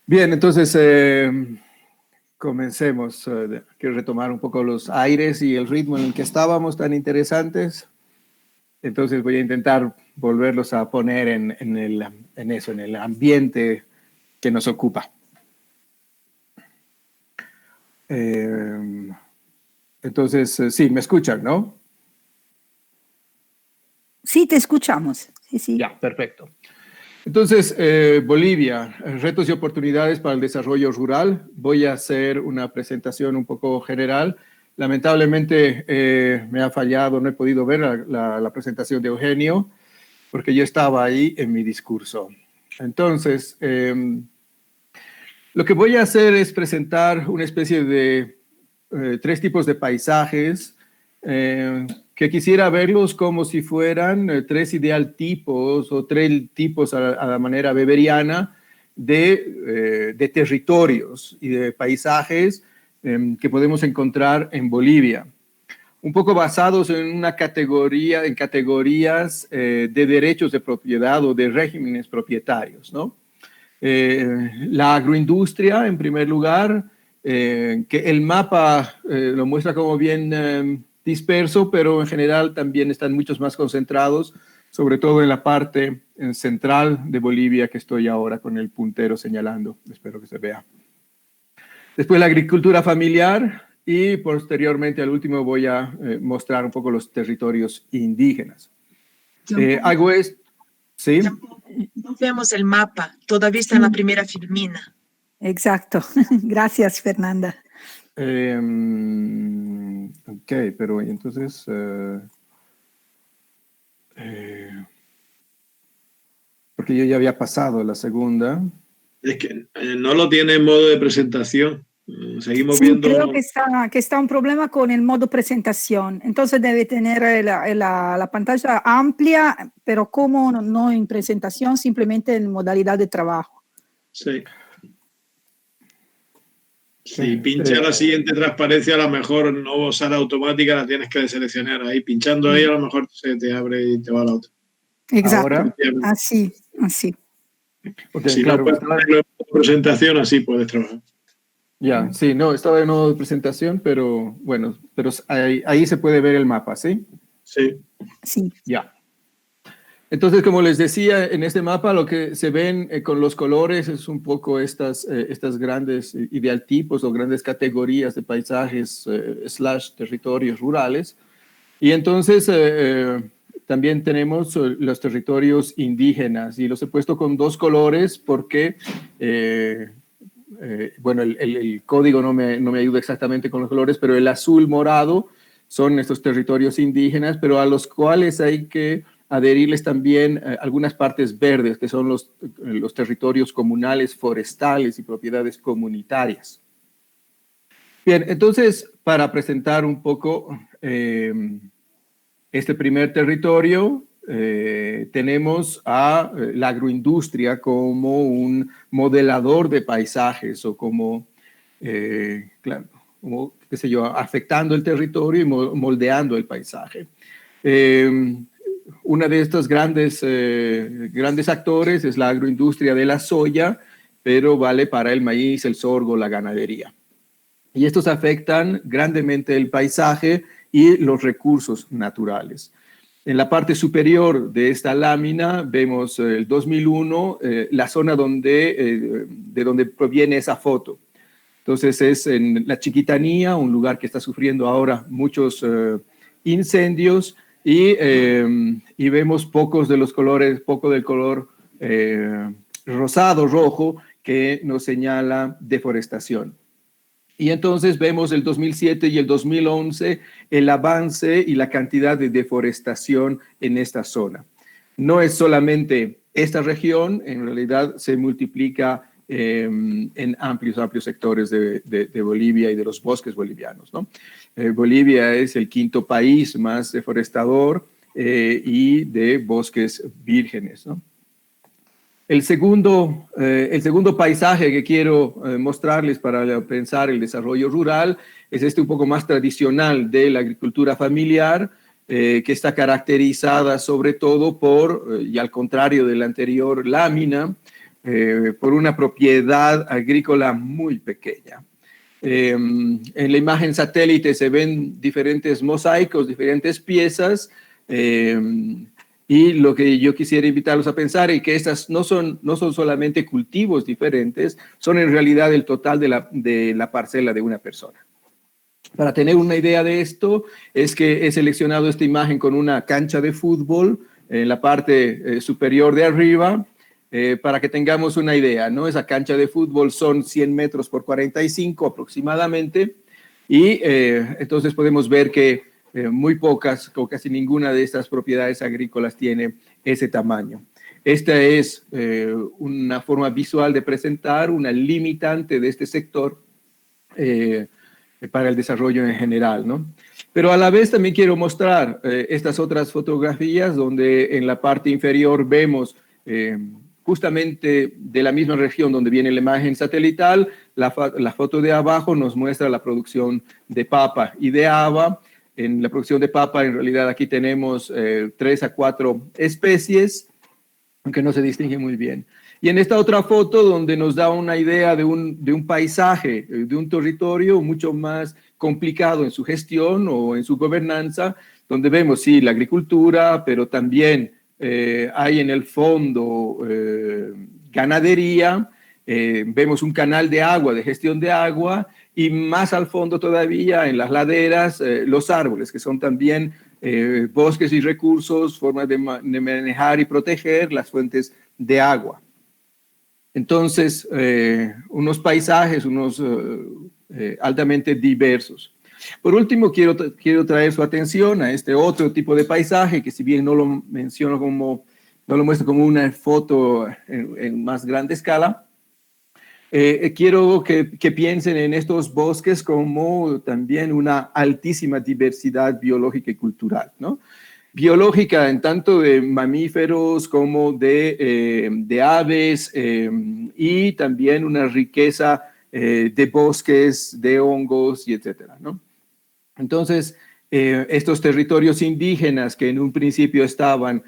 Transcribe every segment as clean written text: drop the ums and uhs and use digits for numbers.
Bien, entonces comencemos. Quiero retomar un poco los aires y el ritmo en el que estábamos tan interesantes. Entonces voy a intentar volverlos a poner en el ambiente que nos ocupa. Entonces, sí, me escuchan, ¿no? Sí, te escuchamos. Sí, sí. Ya, perfecto. Entonces, Bolivia, retos y oportunidades para el desarrollo rural. Voy a hacer una presentación un poco general. Lamentablemente me ha fallado, no he podido ver la presentación de Eugenio, porque yo estaba ahí en mi discurso. Entonces, lo que voy a hacer es presentar una especie de tres tipos de paisajes que quisiera verlos como si fueran tres idealtipos o tres tipos a la manera weberiana de territorios y de paisajes que podemos encontrar en Bolivia. Un poco basados en una categoría, en categorías de derechos de propiedad o de regímenes propietarios, ¿no? La agroindustria, en primer lugar, que el mapa lo muestra como bien disperso, pero en general también están muchos más concentrados, sobre todo en la parte central de Bolivia que estoy ahora con el puntero señalando. Espero que se vea. Después la agricultura familiar y posteriormente al último voy a mostrar un poco los territorios indígenas. Hago esto, ¿sí? No vemos el mapa, todavía está en la primera filmina. Exacto. Gracias, Fernanda. Ok, pero entonces... porque yo ya había pasado la segunda. Es que no lo tiene en modo de presentación. Seguimos Sí, viendo... creo que está un problema con el modo presentación. Entonces debe tener la pantalla amplia, pero como no en presentación, simplemente en modalidad de trabajo. Sí. Si pincha la siguiente transparencia, a lo mejor no sale automática, la tienes que deseleccionar ahí. Pinchando ahí, a lo mejor se te abre y te va a la otra. Exacto. Ahora, así. okay, Si claro, no puedes hacerlo en presentación, así puedes trabajar. Ya, sí, no, estaba en modo de presentación, pero bueno, pero ahí se puede ver el mapa, ¿sí? Sí. Sí. Ya. Entonces, como les decía, en este mapa lo que se ven con los colores es un poco estas grandes idealtipos o grandes categorías de paisajes / territorios rurales. Y entonces también tenemos los territorios indígenas y los he puesto con dos colores porque, bueno, el código no me ayuda exactamente con los colores, pero el azul morado son estos territorios indígenas, pero a los cuales hay que adherirles también algunas partes verdes, que son los territorios comunales, forestales y propiedades comunitarias. Bien, entonces, para presentar un poco este primer territorio, tenemos a la agroindustria como un modelador de paisajes o como, claro, como, qué sé yo, afectando el territorio y moldeando el paisaje. Una de estos grandes actores es la agroindustria de la soya, pero vale para el maíz, el sorgo, la ganadería. Y estos afectan grandemente el paisaje y los recursos naturales. En la parte superior de esta lámina vemos el 2001, la zona de donde proviene esa foto. Entonces es en la Chiquitanía, un lugar que está sufriendo ahora muchos incendios y vemos pocos de los colores, poco del color rosado, rojo, que nos señala deforestación. Y entonces vemos el 2007 y el 2011 el avance y la cantidad de deforestación en esta zona. No es solamente esta región, en realidad se multiplica en amplios sectores de Bolivia y de los bosques bolivianos, ¿no? Bolivia es el quinto país más deforestador y de bosques vírgenes, ¿no? El segundo paisaje que quiero mostrarles para pensar el desarrollo rural es este un poco más tradicional de la agricultura familiar, que está caracterizada sobre todo por, y al contrario de la anterior lámina, por una propiedad agrícola muy pequeña. En la imagen satélite se ven diferentes mosaicos, diferentes piezas, y lo que yo quisiera invitarlos a pensar es que estas no son solamente cultivos diferentes, son en realidad el total de la parcela de una persona. Para tener una idea de esto, es que he seleccionado esta imagen con una cancha de fútbol en la parte superior de arriba, para que tengamos una idea, ¿no? Esa cancha de fútbol son 100 metros por 45 aproximadamente, y entonces podemos ver que muy pocas o casi ninguna de estas propiedades agrícolas tiene ese tamaño. Esta es una forma visual de presentar una limitante de este sector para el desarrollo en general, ¿no? Pero a la vez también quiero mostrar estas otras fotografías donde en la parte inferior vemos justamente de la misma región donde viene la imagen satelital, la foto de abajo nos muestra la producción de papa y de haba. En la producción de papa, en realidad aquí tenemos 3 a 4 especies, aunque no se distingue muy bien. Y en esta otra foto, donde nos da una idea de un paisaje, de un territorio mucho más complicado en su gestión o en su gobernanza, donde vemos, sí, la agricultura, pero también hay en el fondo ganadería, vemos un canal de agua, de gestión de agua, y más al fondo todavía, en las laderas, los árboles, que son también bosques y recursos, formas de manejar y proteger las fuentes de agua. Entonces, unos paisajes, altamente diversos. Por último, quiero traer su atención a este otro tipo de paisaje, que si bien no lo menciono no lo muestro como una foto en más grande escala, quiero que piensen en estos bosques como también una altísima diversidad biológica y cultural, ¿no? Biológica en tanto de mamíferos como de aves, y también una riqueza de bosques, de hongos y etcétera, ¿no? Entonces, estos territorios indígenas que en un principio estaban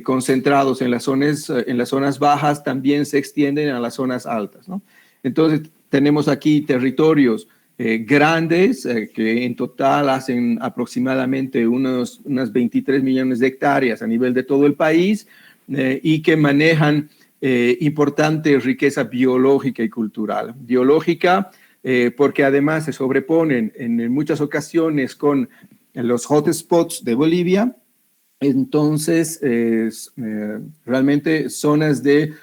concentrados en las zonas bajas también se extienden a las zonas altas, ¿no? Entonces, tenemos aquí territorios grandes que en total hacen aproximadamente unas 23 millones de hectáreas a nivel de todo el país, y que manejan importante riqueza biológica y cultural. Biológica porque además se sobreponen en muchas ocasiones con los hotspots de Bolivia. Entonces, realmente zonas de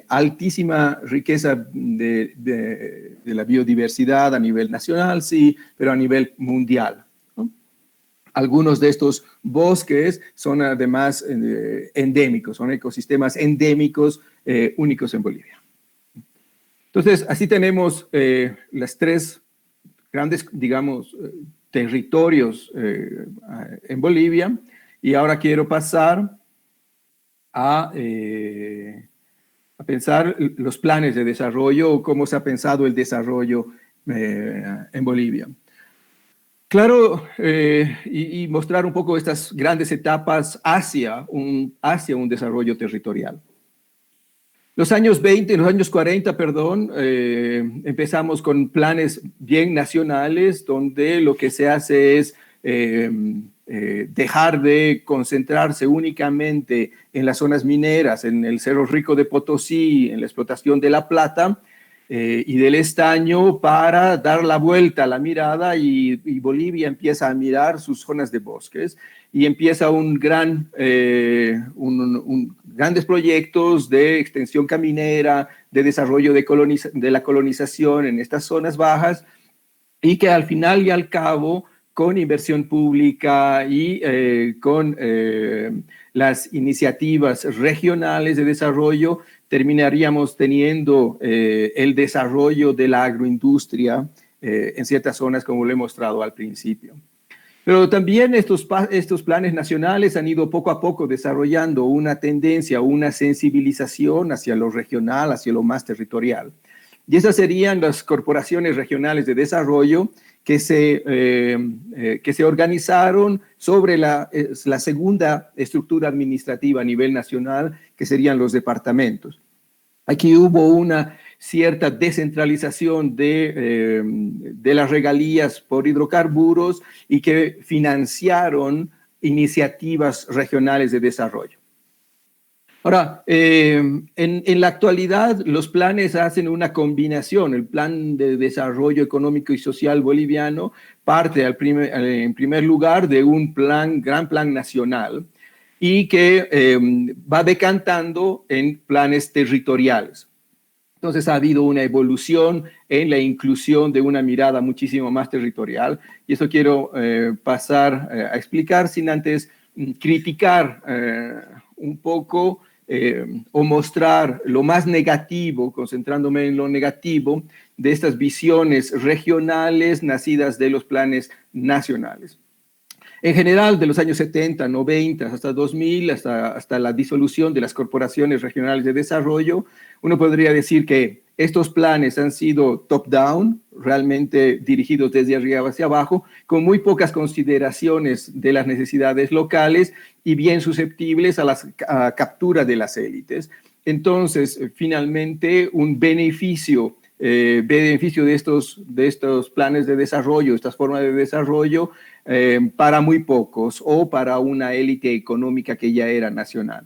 altísima riqueza de la biodiversidad a nivel nacional, sí, pero a nivel mundial, ¿no? Algunos de estos bosques son además endémicos, son ecosistemas endémicos únicos en Bolivia. Entonces, así tenemos las tres grandes, digamos, territorios en Bolivia, y ahora quiero pasar a pensar los planes de desarrollo o cómo se ha pensado el desarrollo en Bolivia. Claro, y mostrar un poco estas grandes etapas hacia un desarrollo territorial. Los años 20, los años 40, perdón, empezamos con planes bien nacionales donde lo que se hace es dejar de concentrarse únicamente en las zonas mineras, en el Cerro Rico de Potosí, en la explotación de la plata y del estaño, para dar la vuelta a la mirada, y Bolivia empieza a mirar sus zonas de bosques y empieza grandes proyectos de extensión caminera, de desarrollo de la colonización en estas zonas bajas, y que al final y al cabo, con inversión pública y con las iniciativas regionales de desarrollo, terminaríamos teniendo el desarrollo de la agroindustria en ciertas zonas, como lo he mostrado al principio. Pero también estos planes nacionales han ido poco a poco desarrollando una tendencia, una sensibilización hacia lo regional, hacia lo más territorial. Y esas serían las corporaciones regionales de desarrollo que se organizaron sobre la segunda estructura administrativa a nivel nacional, que serían los departamentos. Aquí hubo una cierta descentralización de las regalías por hidrocarburos y que financiaron iniciativas regionales de desarrollo. Ahora, en la actualidad, los planes hacen una combinación. El Plan de Desarrollo Económico y Social Boliviano parte en primer lugar de un gran plan nacional y que va decantando en planes territoriales. Entonces ha habido una evolución en la inclusión de una mirada muchísimo más territorial, y eso quiero pasar a explicar sin antes criticar un poco o mostrar lo más negativo, concentrándome en lo negativo, de estas visiones regionales nacidas de los planes nacionales. En general, de los años 70, 90, hasta 2000, hasta la disolución de las corporaciones regionales de desarrollo, uno podría decir que estos planes han sido top-down, realmente dirigidos desde arriba hacia abajo, con muy pocas consideraciones de las necesidades locales y bien susceptibles a la captura de las élites. Entonces, finalmente, un beneficio de estos planes de desarrollo, estas formas de desarrollo, para muy pocos o para una élite económica que ya era nacional.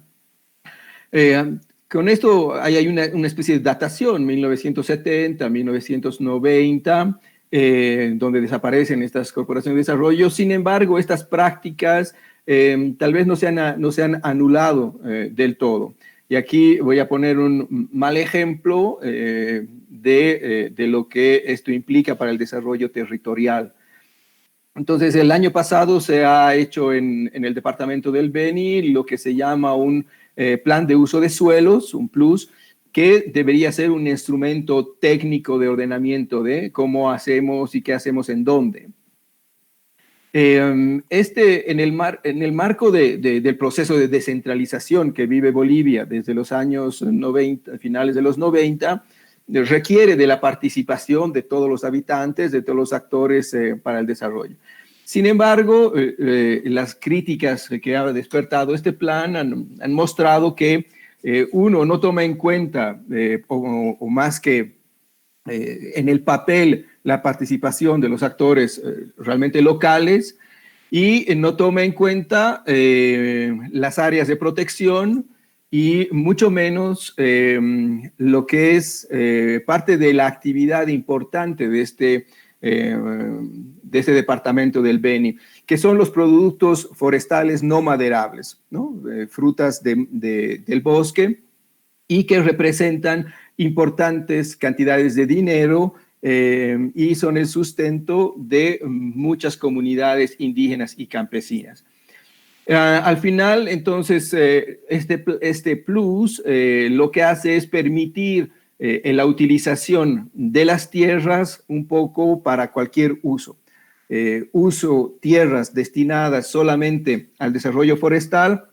Con esto hay una especie de datación, 1970, 1990, donde desaparecen estas corporaciones de desarrollo. Sin embargo, estas prácticas tal vez no se han anulado del todo. Y aquí voy a poner un mal ejemplo de lo que esto implica para el desarrollo territorial. Entonces, el año pasado se ha hecho en el departamento del Beni lo que se llama un plan de uso de suelos, un PLUS, que debería ser un instrumento técnico de ordenamiento de cómo hacemos y qué hacemos en dónde. En el marco del proceso de descentralización que vive Bolivia desde los años 90, finales de los 90, requiere de la participación de todos los habitantes, de todos los actores para el desarrollo. Sin embargo, las críticas que ha despertado este plan han mostrado que uno no toma en cuenta, o más que en el papel, la participación de los actores realmente locales, y no toma en cuenta las áreas de protección y mucho menos lo que es parte de la actividad importante de este departamento del Beni, que son los productos forestales no maderables, ¿no? Frutas del bosque, y que representan importantes cantidades de dinero y son el sustento de muchas comunidades indígenas y campesinas. Al final, entonces, este plus lo que hace es permitir la utilización de las tierras un poco para cualquier uso. Tierras destinadas solamente al desarrollo forestal,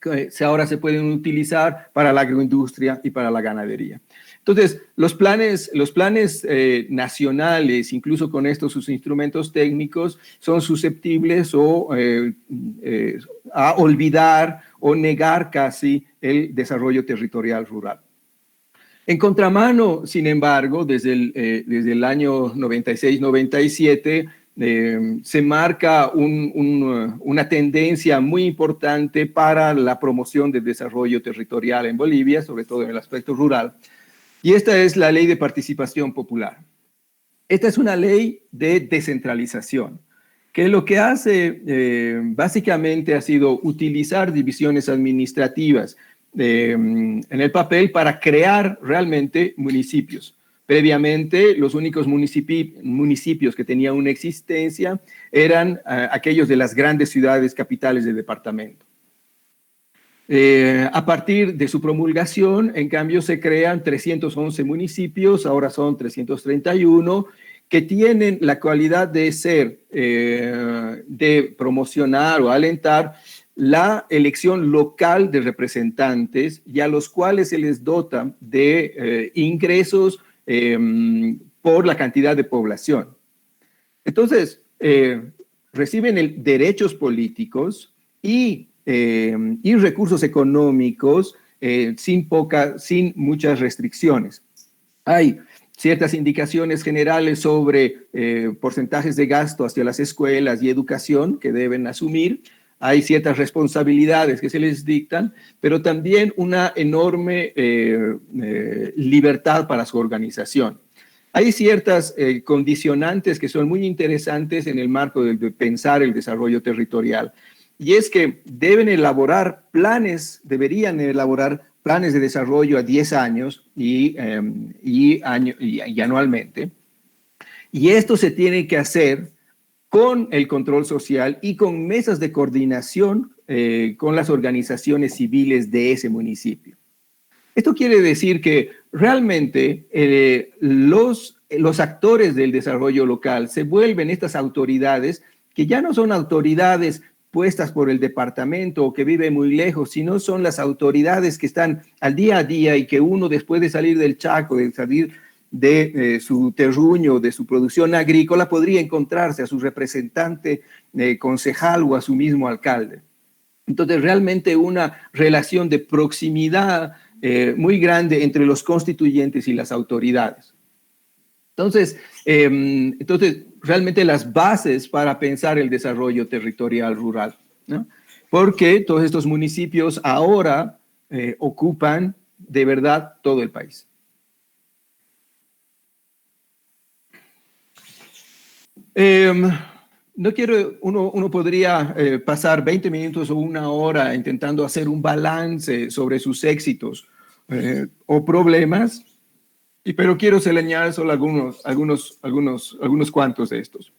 que ahora se pueden utilizar para la agroindustria y para la ganadería. Entonces, los planes nacionales, incluso con sus instrumentos técnicos, son susceptibles a olvidar o negar casi el desarrollo territorial rural. En contramano, sin embargo, desde el año 96-97, se marca una tendencia muy importante para la promoción del desarrollo territorial en Bolivia, sobre todo en el aspecto rural. Y esta es la Ley de Participación Popular. Esta es una ley de descentralización, que lo que hace básicamente ha sido utilizar divisiones administrativas en el papel para crear realmente municipios. Previamente, los únicos municipios que tenían una existencia eran aquellos de las grandes ciudades capitales del departamento. A partir de su promulgación, en cambio, se crean 311 municipios, ahora son 331, que tienen la cualidad de promocionar o alentar la elección local de representantes, y a los cuales se les dota de ingresos por la cantidad de población. Entonces, reciben derechos políticos y recursos económicos sin muchas restricciones. Hay ciertas indicaciones generales sobre porcentajes de gasto hacia las escuelas y educación que deben asumir. Hay ciertas responsabilidades que se les dictan, pero también una enorme libertad para su organización. Hay ciertas condicionantes que son muy interesantes en el marco de pensar el desarrollo territorial. Y es que deberían elaborar planes de desarrollo a 10 años y anualmente. Y esto se tiene que hacer con el control social y con mesas de coordinación con las organizaciones civiles de ese municipio. Esto quiere decir que realmente los actores del desarrollo local se vuelven estas autoridades que ya no son autoridades puestas por el departamento o que viven muy lejos, sino son las autoridades que están al día a día y que uno, después de salir del Chaco, de salir de su terruño, de su producción agrícola, podría encontrarse a su representante concejal o a su mismo alcalde. Entonces, realmente una relación de proximidad muy grande entre los constituyentes y las autoridades. Entonces, realmente las bases para pensar el desarrollo territorial rural, ¿no? Porque todos estos municipios ahora ocupan de verdad todo el país. No quiero, uno podría pasar 20 minutos o una hora intentando hacer un balance sobre sus éxitos o problemas, pero quiero señalar solo algunos cuantos de estos.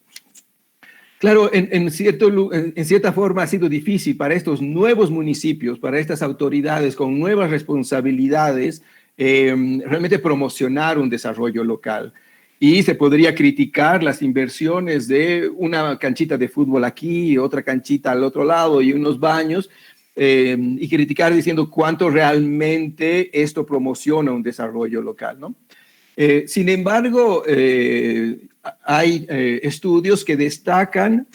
Claro, en cierta forma ha sido difícil para estos nuevos municipios, para estas autoridades con nuevas responsabilidades, realmente promocionar un desarrollo local. Y se podría criticar las inversiones de una canchita de fútbol aquí y otra canchita al otro lado y unos baños, y criticar diciendo cuánto realmente esto promociona un desarrollo local, ¿no? Sin embargo, hay estudios que destacan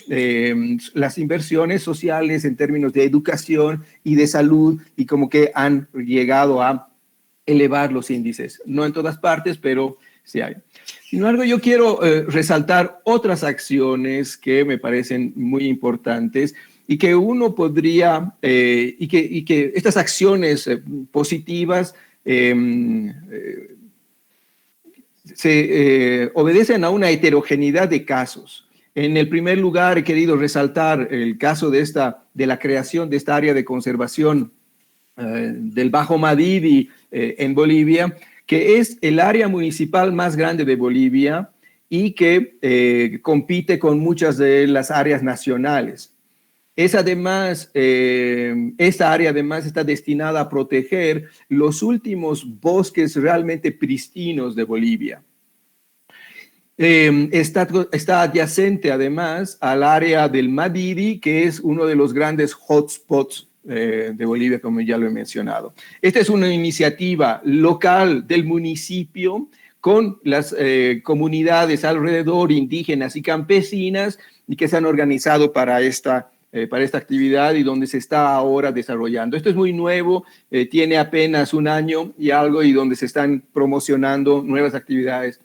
las inversiones sociales en términos de educación y de salud y como que han llegado a elevar los índices. No en todas partes, pero sí hay. Sin embargo, yo quiero resaltar otras acciones que me parecen muy importantes y que uno podría, y que estas acciones positivas se obedecen a una heterogeneidad de casos. En el primer lugar, he querido resaltar el caso de la creación de esta área de conservación del Bajo Madidi en Bolivia, que es el área municipal más grande de Bolivia y que compite con muchas de las áreas nacionales. Esta área además está destinada a proteger los últimos bosques realmente pristinos de Bolivia. Está adyacente además al área del Madidi, que es uno de los grandes hotspots de Bolivia, como ya lo he mencionado. Esta es una iniciativa local del municipio con las comunidades alrededor, indígenas y campesinas, y que se han organizado para esta actividad y donde se está ahora desarrollando. Esto es muy nuevo, tiene apenas un año y algo, y donde se están promocionando nuevas actividades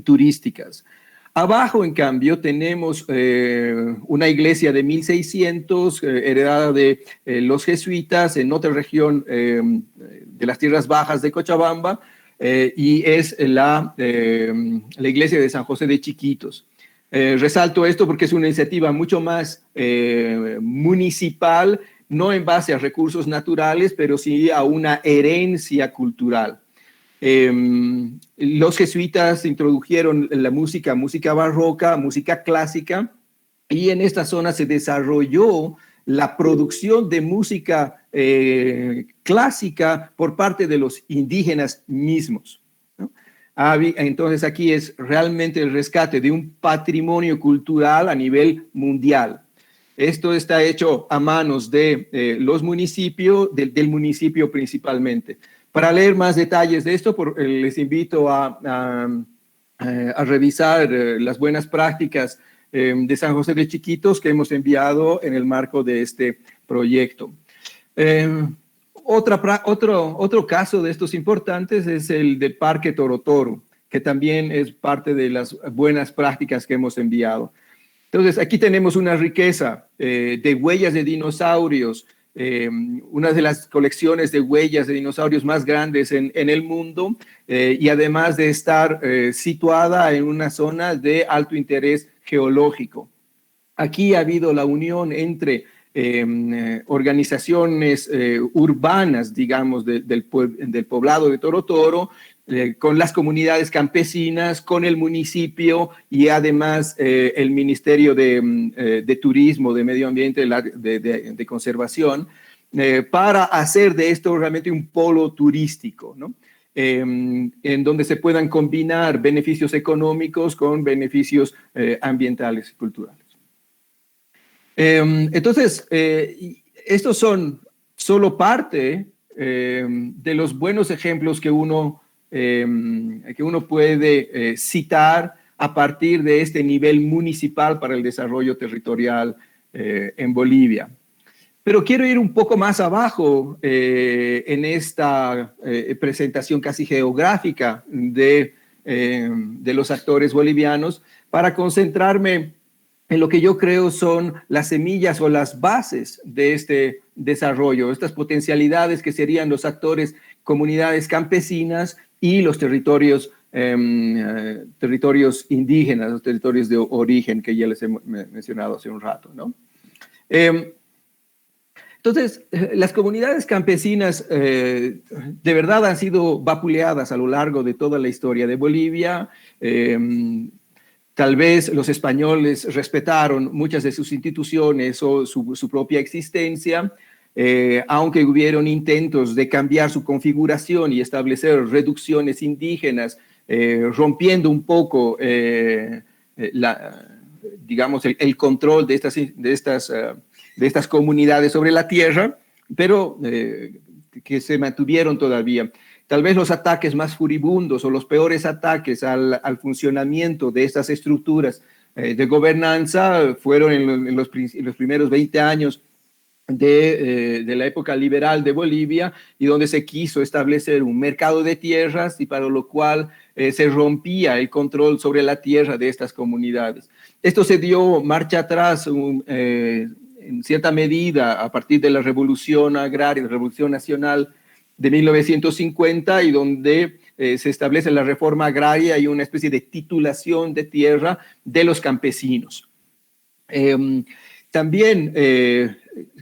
turísticas. Abajo, en cambio, tenemos una iglesia de 1600, heredada de los jesuitas en otra región de las tierras bajas de Cochabamba, y es la iglesia de San José de Chiquitos. Resalto esto porque es una iniciativa mucho más municipal, no en base a recursos naturales, pero sí a una herencia cultural. Los jesuitas introdujeron la música barroca, música clásica, y en esta zona se desarrolló la producción de música clásica por parte de los indígenas mismos, ¿no? Entonces aquí es realmente el rescate de un patrimonio cultural a nivel mundial. Esto está hecho a manos de los municipios, del municipio principalmente. Para leer más detalles de esto, les invito a revisar las buenas prácticas de San José de Chiquitos que hemos enviado en el marco de este proyecto. Otro caso de estos importantes es el del Parque Toro Toro, que también es parte de las buenas prácticas que hemos enviado. Entonces, aquí tenemos una riqueza de huellas de dinosaurios, una de las colecciones de huellas de dinosaurios más grandes en el mundo, y además de estar situada en una zona de alto interés geológico. Aquí ha habido la unión entre organizaciones urbanas, digamos, del poblado de Toro Toro, con las comunidades campesinas, con el municipio y además el Ministerio de Turismo, de Medio Ambiente, de Conservación, para hacer de esto realmente un polo turístico, ¿no? En donde se puedan combinar beneficios económicos con beneficios ambientales y culturales. Entonces, estos son solo parte de los buenos ejemplos que uno puede citar a partir de este nivel municipal para el desarrollo territorial en Bolivia. Pero quiero ir un poco más abajo en esta presentación casi geográfica de los actores bolivianos para concentrarme en lo que yo creo son las semillas o las bases de este desarrollo, estas potencialidades que serían los actores, comunidades campesinas y los territorios indígenas, los territorios de origen que ya les he mencionado hace un rato, ¿no? Entonces, las comunidades campesinas de verdad han sido vapuleadas a lo largo de toda la historia de Bolivia. Tal vez los españoles respetaron muchas de sus instituciones o su propia existencia, aunque hubieron intentos de cambiar su configuración y establecer reducciones indígenas, rompiendo un poco, digamos, el control de estas comunidades sobre la tierra, pero que se mantuvieron todavía. Tal vez los ataques más furibundos o los peores ataques al funcionamiento de estas estructuras de gobernanza fueron en los primeros 20 años de la época liberal de Bolivia, y donde se quiso establecer un mercado de tierras y para lo cual se rompía el control sobre la tierra de estas comunidades. Esto se dio marcha atrás en cierta medida a partir de la Revolución Agraria, la Revolución Nacional de 1950, y donde se establece la reforma agraria y una especie de titulación de tierra de los campesinos. También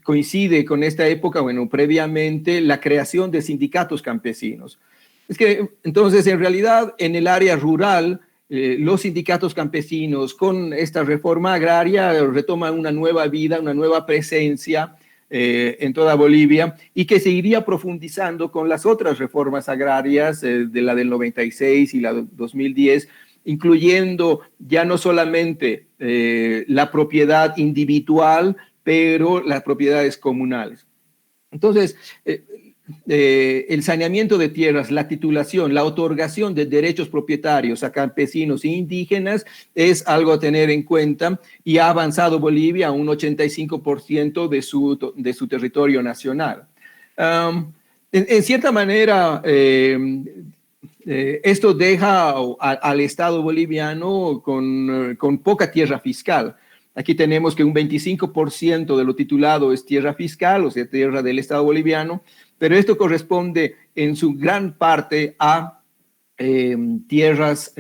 coincide con esta época, bueno, previamente, la creación de sindicatos campesinos. Es que entonces, en realidad, en el área rural, los sindicatos campesinos con esta reforma agraria retoman una nueva vida, una nueva presencia en toda Bolivia, y que se iría profundizando con las otras reformas agrarias de la del 96 y la del 2010, incluyendo ya no solamente la propiedad individual, pero las propiedades comunales. Entonces, el saneamiento de tierras, la titulación, la otorgación de derechos propietarios a campesinos e indígenas es algo a tener en cuenta, y ha avanzado Bolivia a un 85% de su territorio nacional. En cierta manera, esto deja al Estado boliviano con poca tierra fiscal. Aquí tenemos que un 25% de lo titulado es tierra fiscal, o sea, tierra del Estado boliviano, pero esto corresponde en su gran parte a tierras,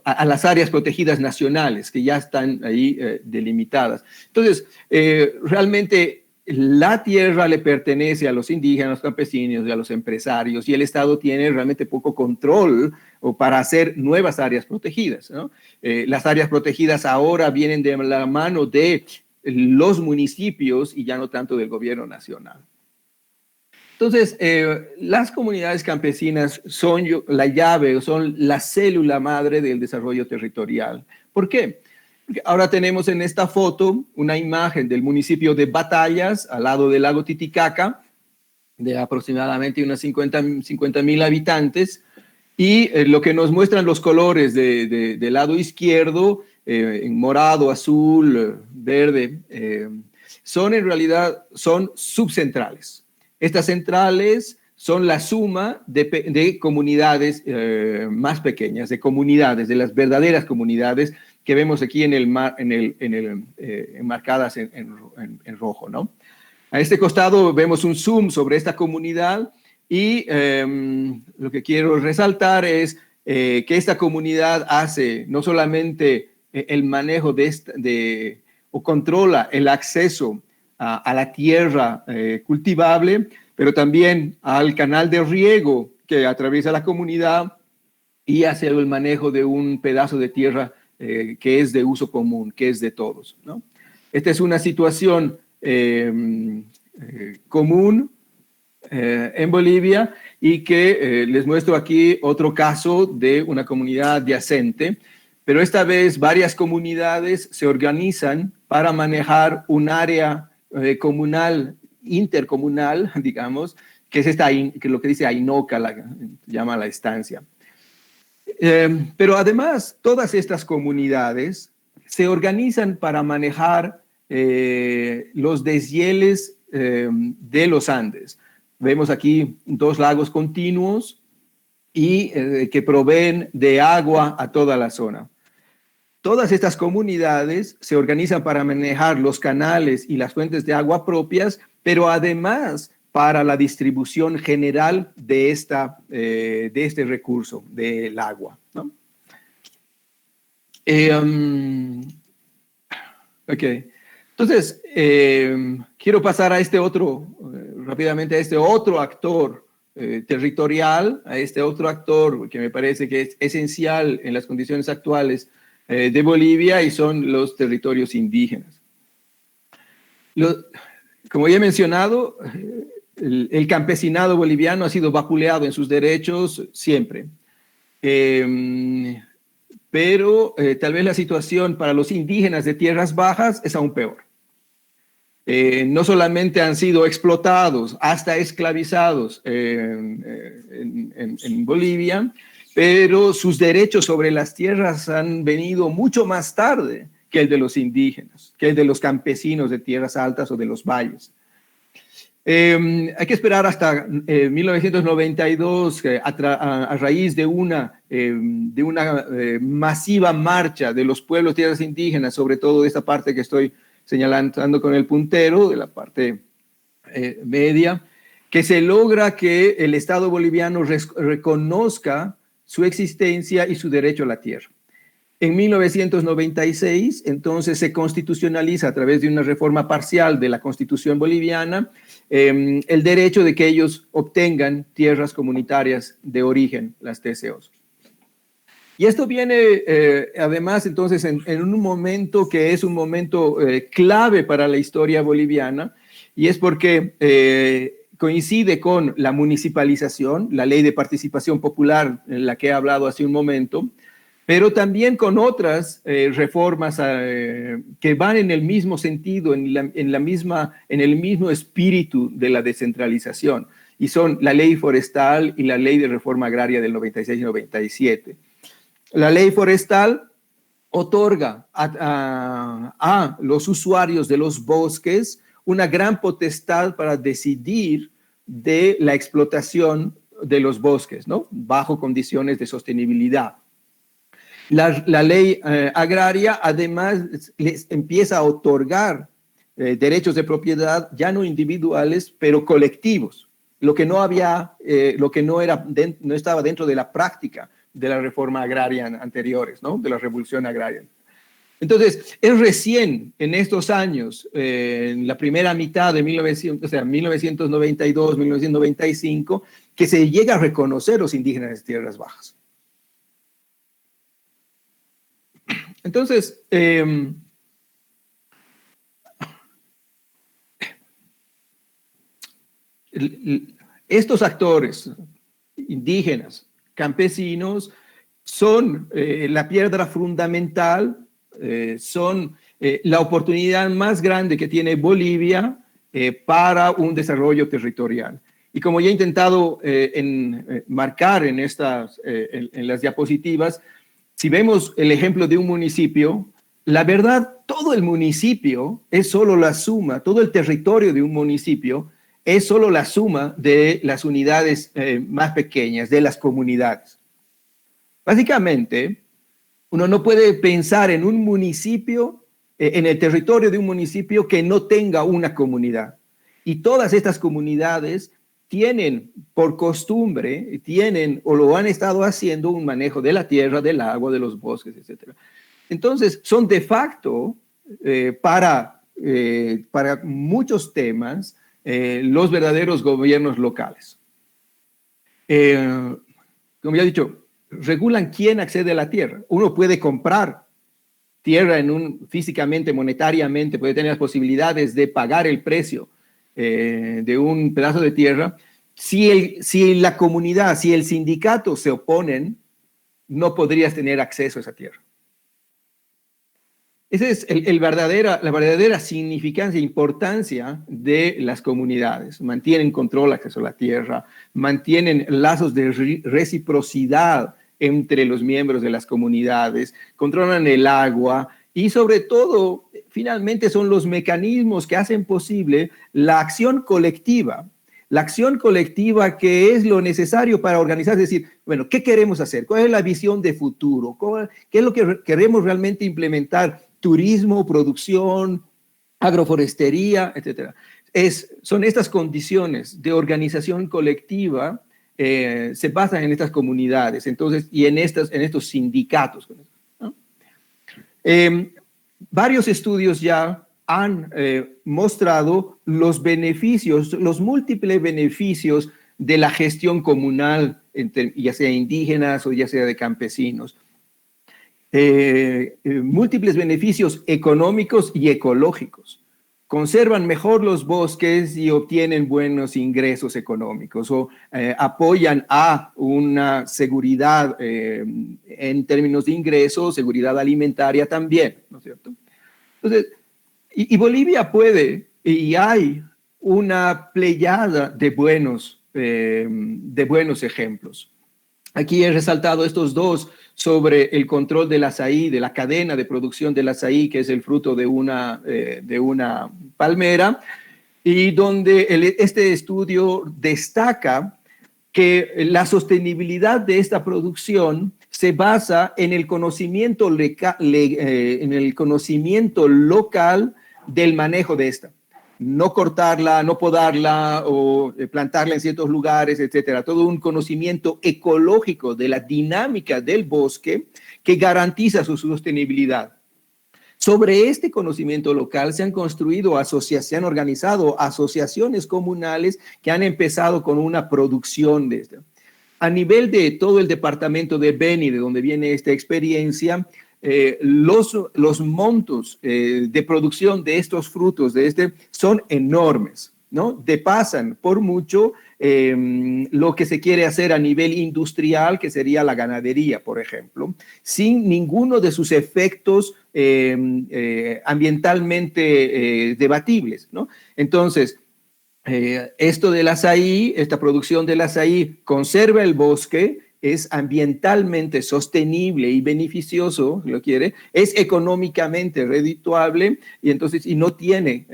a las áreas protegidas nacionales que ya están ahí delimitadas. Entonces, realmente la tierra le pertenece a los indígenas, a los campesinos y a los empresarios, y el Estado tiene realmente poco control para hacer nuevas áreas protegidas, ¿no? Las áreas protegidas ahora vienen de la mano de los municipios y ya no tanto del gobierno nacional. Entonces, las comunidades campesinas son la llave, son la célula madre del desarrollo territorial. ¿Por qué? Porque ahora tenemos en esta foto una imagen del municipio de Batallas, al lado del lago Titicaca, de aproximadamente unos 50,000 habitantes, y lo que nos muestran los colores del lado izquierdo, en morado, azul, verde, son en realidad subcentrales. Estas centrales son la suma de comunidades más pequeñas, de comunidades, de las verdaderas comunidades que vemos aquí enmarcadas en rojo, ¿no? A este costado vemos un zoom sobre esta comunidad y lo que quiero resaltar es que esta comunidad hace no solamente el manejo o controla el acceso a la tierra cultivable, pero también al canal de riego que atraviesa la comunidad y hace el manejo de un pedazo de tierra que es de uso común, que es de todos, ¿no? Esta es una situación común en Bolivia y que les muestro aquí otro caso de una comunidad adyacente, pero esta vez varias comunidades se organizan para manejar un área comunal, intercomunal, digamos, que es que lo que dice AINOCA, llama la estancia. Pero además, todas estas comunidades se organizan para manejar los deshieles de los Andes. Vemos aquí 2 lagos continuos y que proveen de agua a toda la zona. Todas estas comunidades se organizan para manejar los canales y las fuentes de agua propias, pero además para la distribución general de este recurso, del agua, ¿no? Ok. Entonces, quiero pasar a rápidamente a este otro actor territorial, a este otro actor que me parece que es esencial en las condiciones actuales de Bolivia, y son los territorios indígenas. Como ya he mencionado, el campesinado boliviano ha sido vapuleado en sus derechos siempre. Pero tal vez la situación para los indígenas de tierras bajas es aún peor. No solamente han sido explotados, hasta esclavizados en Bolivia, pero sus derechos sobre las tierras han venido mucho más tarde que el de los indígenas, que el de los campesinos de tierras altas o de los valles. Hay que esperar hasta 1992, a raíz de una masiva marcha de los pueblos tierras indígenas, sobre todo de esta parte que estoy señalando con el puntero, de la parte media, que se logra que el Estado boliviano reconozca su existencia y su derecho a la tierra. En 1996, entonces, se constitucionaliza a través de una reforma parcial de la Constitución boliviana el derecho de que ellos obtengan tierras comunitarias de origen, las TCOs. Y esto viene, además, entonces, en un momento que es un momento clave para la historia boliviana, y es porque coincide con la municipalización, la ley de participación popular en la que he hablado hace un momento, pero también con otras reformas que van en el mismo sentido, en el mismo espíritu de la descentralización, y son la ley forestal y la ley de reforma agraria del 96 y 97. La ley forestal otorga a los usuarios de los bosques una gran potestad para decidir de la explotación de los bosques, ¿no? Bajo condiciones de sostenibilidad. La ley agraria además les empieza a otorgar derechos de propiedad ya no individuales, pero colectivos, lo que no estaba dentro de la práctica de la reforma agraria anteriores, ¿no? De la revolución agraria. Entonces, es recién en estos años, en la primera mitad de 1992, 1995, que se llega a reconocer los indígenas de tierras bajas. Entonces, estos actores indígenas, campesinos, son la piedra fundamental, son la oportunidad más grande que tiene Bolivia para un desarrollo territorial. Y como ya he intentado marcar en las diapositivas, si vemos el ejemplo de un municipio, la verdad, todo el municipio es solo la suma, todo el territorio de un municipio es solo la suma de las unidades más pequeñas, de las comunidades. Básicamente, uno no puede pensar en un municipio, en el territorio de un municipio que no tenga una comunidad. Y todas estas comunidades tienen por costumbre, tienen o lo han estado haciendo un manejo de la tierra, del agua, de los bosques, etc. Entonces, son de facto para muchos temas los verdaderos gobiernos locales. Como ya he dicho, regulan quién accede a la tierra. Uno puede comprar tierra físicamente, monetariamente, puede tener las posibilidades de pagar el precio de un pedazo de tierra. Si la comunidad, si el sindicato se oponen, no podrías tener acceso a esa tierra. Esa es la verdadera significancia e importancia de las comunidades. Mantienen control, acceso a la tierra, mantienen lazos de reciprocidad entre los miembros de las comunidades, controlan el agua y sobre todo, finalmente son los mecanismos que hacen posible la acción colectiva. La acción colectiva que es lo necesario para organizar, es decir, bueno, ¿qué queremos hacer? ¿Cuál es la visión de futuro? ¿Qué es lo que queremos realmente implementar? Turismo, producción, agroforestería, etcétera. Son estas condiciones de organización colectiva, se basan en estas comunidades, entonces, y en estos sindicatos, ¿no? Varios estudios ya han mostrado los beneficios, los múltiples beneficios de la gestión comunal, ya sea indígenas o ya sea de campesinos. Múltiples beneficios económicos y ecológicos. Conservan mejor los bosques y obtienen buenos ingresos económicos o apoyan a una seguridad en términos de ingresos, seguridad alimentaria también, ¿no es cierto? Entonces, y Bolivia puede, y hay una pleyada de buenos ejemplos. Aquí he resaltado estos dos sobre el control del azaí, de la cadena de producción del azaí, que es el fruto de una palmera, y donde este estudio destaca que la sostenibilidad de esta producción se basa en el conocimiento local del manejo de esta. No cortarla, no podarla o plantarla en ciertos lugares, etcétera. Todo un conocimiento ecológico de la dinámica del bosque que garantiza su sostenibilidad. Sobre este conocimiento local se han organizado asociaciones comunales que han empezado con una producción de esto. A nivel de todo el departamento de Beni, de donde viene esta experiencia, los montos de producción de estos frutos son enormes, ¿no? Depasan por mucho lo que se quiere hacer a nivel industrial, que sería la ganadería, por ejemplo, sin ninguno de sus efectos ambientalmente debatibles, ¿no? Entonces, esto del azaí, esta producción del azaí conserva el bosque, es ambientalmente sostenible y beneficioso, si lo quiere, es económicamente redituable y no tiene,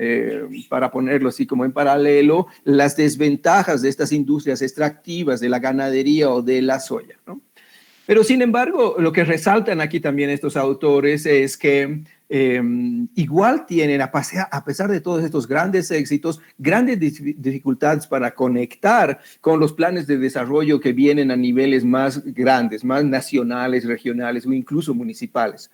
para ponerlo así como en paralelo, las desventajas de estas industrias extractivas de la ganadería o de la soya, ¿no? Pero sin embargo, lo que resaltan aquí también estos autores es que igual tienen, a pesar de todos estos grandes éxitos, grandes dificultades para conectar con los planes de desarrollo que vienen a niveles más grandes, más nacionales, regionales o incluso municipales.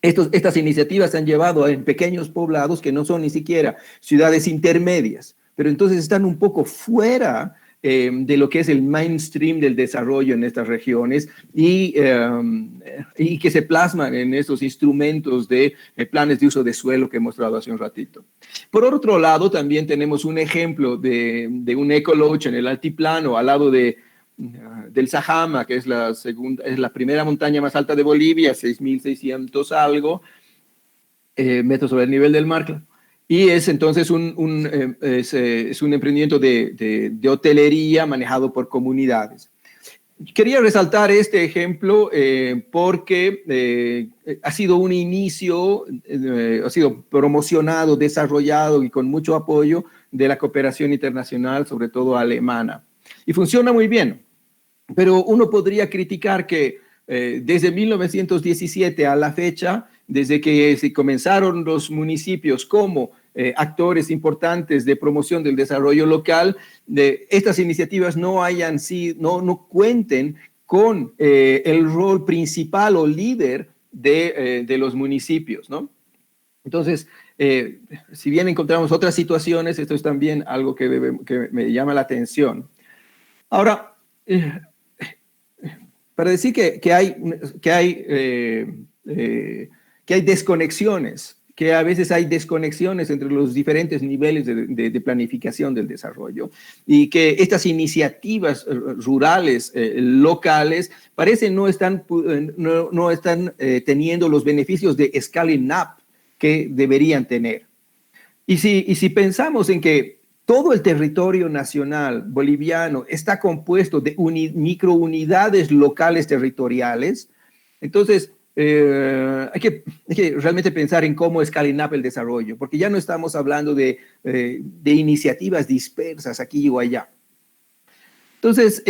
Estas iniciativas se han llevado en pequeños poblados que no son ni siquiera ciudades intermedias, pero entonces están un poco fuera de lo que es el mainstream del desarrollo en estas regiones y que se plasman en estos instrumentos de planes de uso de suelo que he mostrado hace un ratito. Por otro lado, también tenemos un ejemplo de un ecolodge en el altiplano al lado del Sajama, que es la primera montaña más alta de Bolivia, 6.600 algo metros sobre el nivel del mar. Y es entonces un emprendimiento de hotelería manejado por comunidades. Quería resaltar este ejemplo porque ha sido un inicio, ha sido promocionado, desarrollado y con mucho apoyo de la cooperación internacional, sobre todo alemana. Y funciona muy bien, pero uno podría criticar que desde 1917 a la fecha, desde que se comenzaron los municipios como actores importantes de promoción del desarrollo local, estas iniciativas no cuenten con el rol principal o líder de los municipios, ¿no? Entonces, si bien encontramos otras situaciones, esto es también algo que me llama la atención. Ahora, para decir que hay desconexiones, que a veces hay desconexiones entre los diferentes niveles de planificación del desarrollo y que estas iniciativas rurales, locales, parecen no están teniendo los beneficios de scaling up que deberían tener. Y si pensamos en que todo el territorio nacional boliviano está compuesto de microunidades locales territoriales, entonces hay que realmente pensar en cómo scaling up el desarrollo, porque ya no estamos hablando de iniciativas dispersas aquí o allá. Entonces,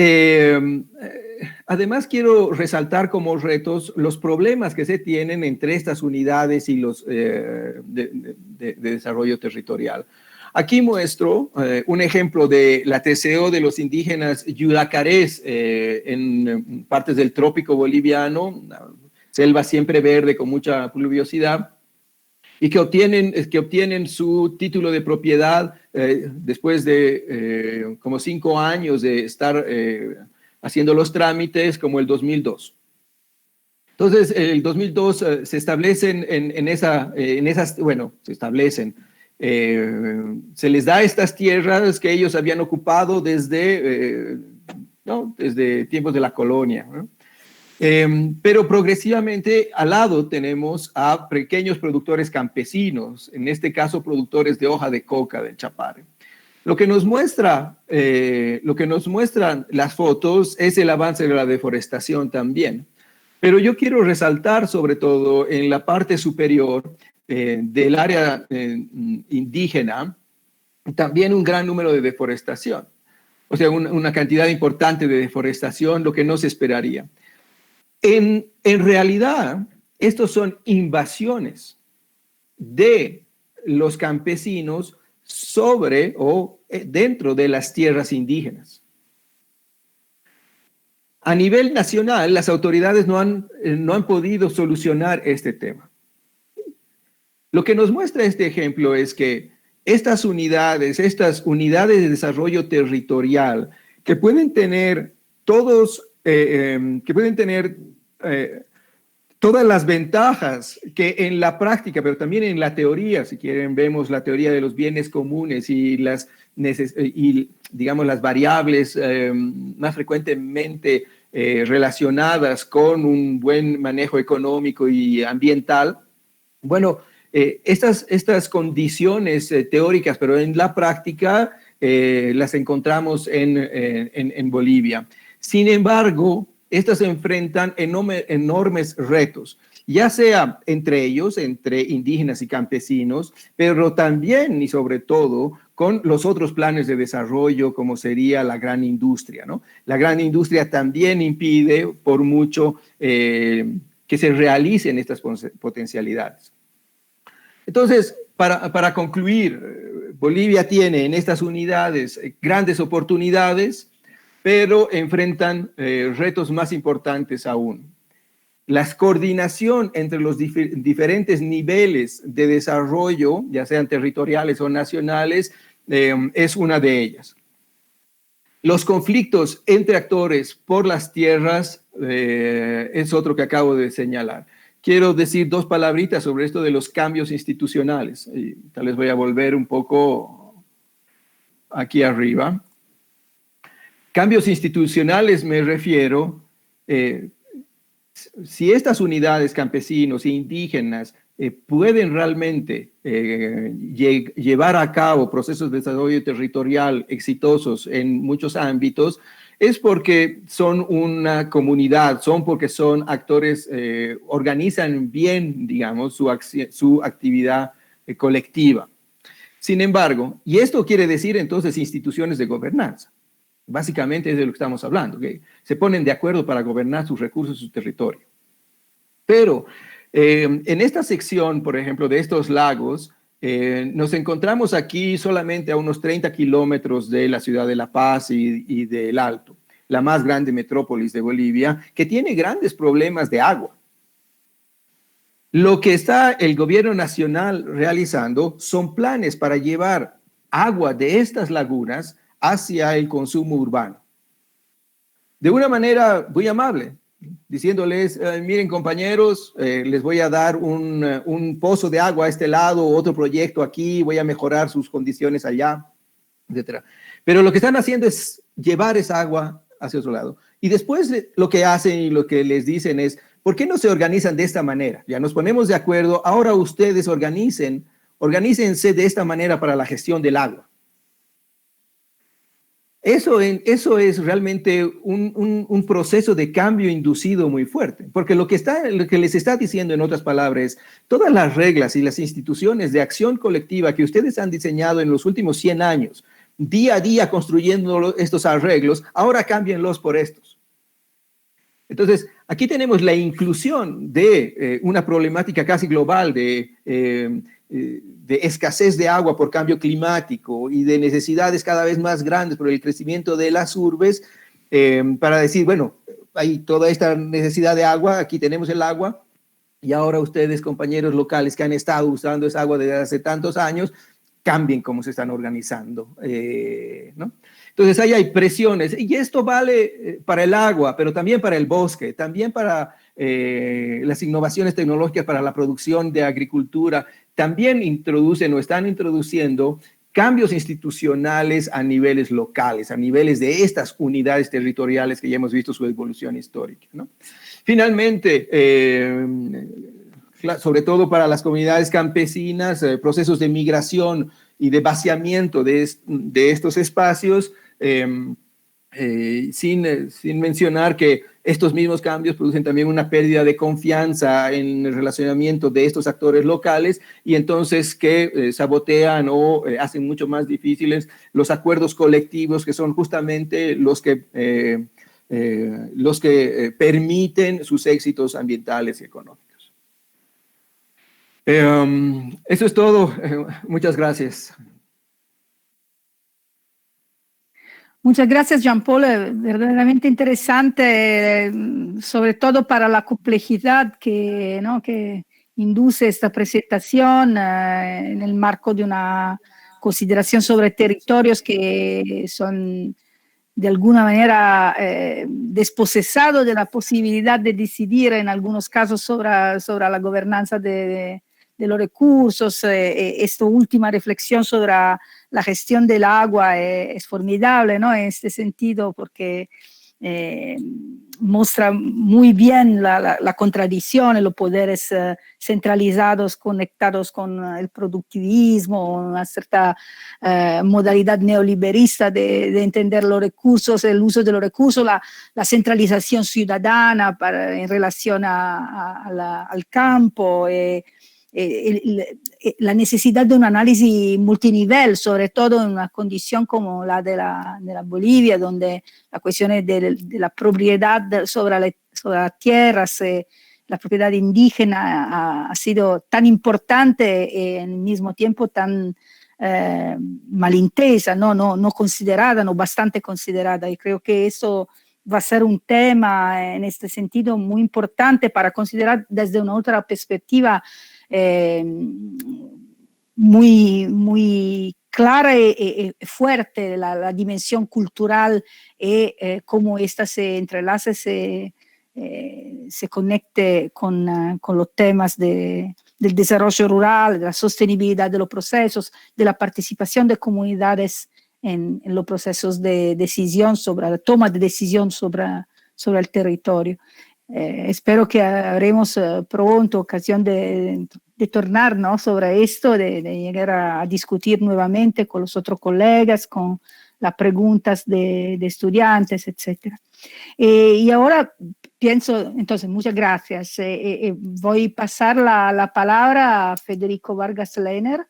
además quiero resaltar como retos los problemas que se tienen entre estas unidades y los de desarrollo territorial. Aquí muestro un ejemplo de la TCO de los indígenas yudacarés en partes del trópico boliviano, selva siempre verde con mucha pluviosidad, y que obtienen su título de propiedad después de como 5 años de estar haciendo los trámites, como el 2002. Entonces, el 2002 se establecen se les da estas tierras que ellos habían ocupado desde tiempos de la colonia, ¿no? Pero progresivamente al lado tenemos a pequeños productores campesinos, en este caso productores de hoja de coca del Chapare. Lo que nos muestran las fotos es el avance de la deforestación también. Pero yo quiero resaltar sobre todo en la parte superior del área indígena también un gran número de deforestación. O sea, una cantidad importante de deforestación, lo que no se esperaría. En realidad, estos son invasiones de los campesinos sobre o dentro de las tierras indígenas. A nivel nacional, las autoridades no han podido solucionar este tema. Lo que nos muestra este ejemplo es que estas unidades de desarrollo territorial que pueden tener todas las ventajas que en la práctica, pero también en la teoría, si quieren, vemos la teoría de los bienes comunes y las variables más frecuentemente relacionadas con un buen manejo económico y ambiental. Bueno, estas condiciones teóricas, pero en la práctica las encontramos en Bolivia. Sin embargo, estas enfrentan enormes retos, ya sea entre ellos, entre indígenas y campesinos, pero también y sobre todo con los otros planes de desarrollo, como sería la gran industria, ¿no? La gran industria también impide por mucho que se realicen estas potencialidades. Entonces, para concluir, Bolivia tiene en estas unidades grandes oportunidades, pero enfrentan retos más importantes aún. La coordinación entre los diferentes niveles de desarrollo, ya sean territoriales o nacionales, es una de ellas. Los conflictos entre actores por las tierras es otro que acabo de señalar. Quiero decir 2 palabritas sobre esto de los cambios institucionales. Y tal vez voy a volver un poco aquí arriba. Cambios institucionales me refiero, si estas unidades campesinos e indígenas pueden realmente llevar a cabo procesos de desarrollo territorial exitosos en muchos ámbitos, es porque son una comunidad, porque son actores, organizan bien, digamos, su actividad colectiva. Sin embargo, y esto quiere decir entonces instituciones de gobernanza. Básicamente es de lo que estamos hablando, que se ponen de acuerdo para gobernar sus recursos, su territorio. Pero en esta sección, por ejemplo, de estos lagos, nos encontramos aquí solamente a unos 30 kilómetros de la ciudad de La Paz y del Alto, la más grande metrópolis de Bolivia, que tiene grandes problemas de agua. Lo que está el gobierno nacional realizando son planes para llevar agua de estas lagunas hacia el consumo urbano. De una manera muy amable, diciéndoles, miren compañeros, les voy a dar un pozo de agua a este lado, otro proyecto aquí, voy a mejorar sus condiciones allá, etc. Pero lo que están haciendo es llevar esa agua hacia otro lado. Y después lo que hacen y lo que les dicen es, ¿por qué no se organizan de esta manera? Ya nos ponemos de acuerdo, ahora ustedes organícense de esta manera para la gestión del agua. Eso es realmente un proceso de cambio inducido muy fuerte, porque lo que les está diciendo, en otras palabras, todas las reglas y las instituciones de acción colectiva que ustedes han diseñado en los últimos 100 años, día a día construyendo estos arreglos, ahora cámbienlos por estos. Entonces, aquí tenemos la inclusión de una problemática casi global de escasez de agua por cambio climático y de necesidades cada vez más grandes por el crecimiento de las urbes, para decir, bueno, hay toda esta necesidad de agua, aquí tenemos el agua, y ahora ustedes, compañeros locales que han estado usando esa agua desde hace tantos años, cambien cómo se están organizando, ¿no? Entonces ahí hay presiones, y esto vale para el agua, pero también para el bosque, también para las innovaciones tecnológicas para la producción de agricultura, también introducen o están introduciendo cambios institucionales a niveles locales, a niveles de estas unidades territoriales que ya hemos visto su evolución histórica, ¿no? Finalmente, sobre todo para las comunidades campesinas, procesos de migración y de vaciamiento de estos espacios, sin mencionar que estos mismos cambios producen también una pérdida de confianza en el relacionamiento de estos actores locales y entonces que sabotean o hacen mucho más difíciles los acuerdos colectivos que son justamente los que permiten sus éxitos ambientales y económicos. Eso es todo. Muchas gracias. Muchas gracias, Jean-Paul. Verdaderamente interesante, sobre todo para la complejidad que induce esta presentación en el marco de una consideración sobre territorios que son de alguna manera desposesados de la posibilidad de decidir en algunos casos sobre la gobernanza de los recursos. Esta última reflexión sobre la gestión del agua es formidable, ¿no? En este sentido, porque muestra muy bien la contradicción, los poderes centralizados conectados con el productivismo, una cierta modalidad neoliberista de entender los recursos, el uso de los recursos, la centralización ciudadana en relación al campo, la necesidad de un análisis multinivel, sobre todo en una condición como la de la Bolivia, donde la cuestión de la propiedad sobre las tierras, la propiedad indígena ha sido tan importante y al mismo tiempo tan malintesa, no considerada, no bastante considerada. Y creo que eso va a ser un tema en este sentido muy importante para considerar desde una otra perspectiva muy clara y fuerte la dimensión cultural y cómo esta se entrelaza, se conecte con los temas del desarrollo rural, de la sostenibilidad de los procesos, de la participación de comunidades en los procesos de decisión, sobre la toma de decisión sobre el territorio. Espero que haremos pronto ocasión de tornar, ¿no?, sobre esto, de llegar a discutir nuevamente con los otros colegas, con las preguntas de estudiantes, etc. Y ahora pienso, entonces, muchas gracias. Voy a pasar la palabra a Federico Vargas Lehner,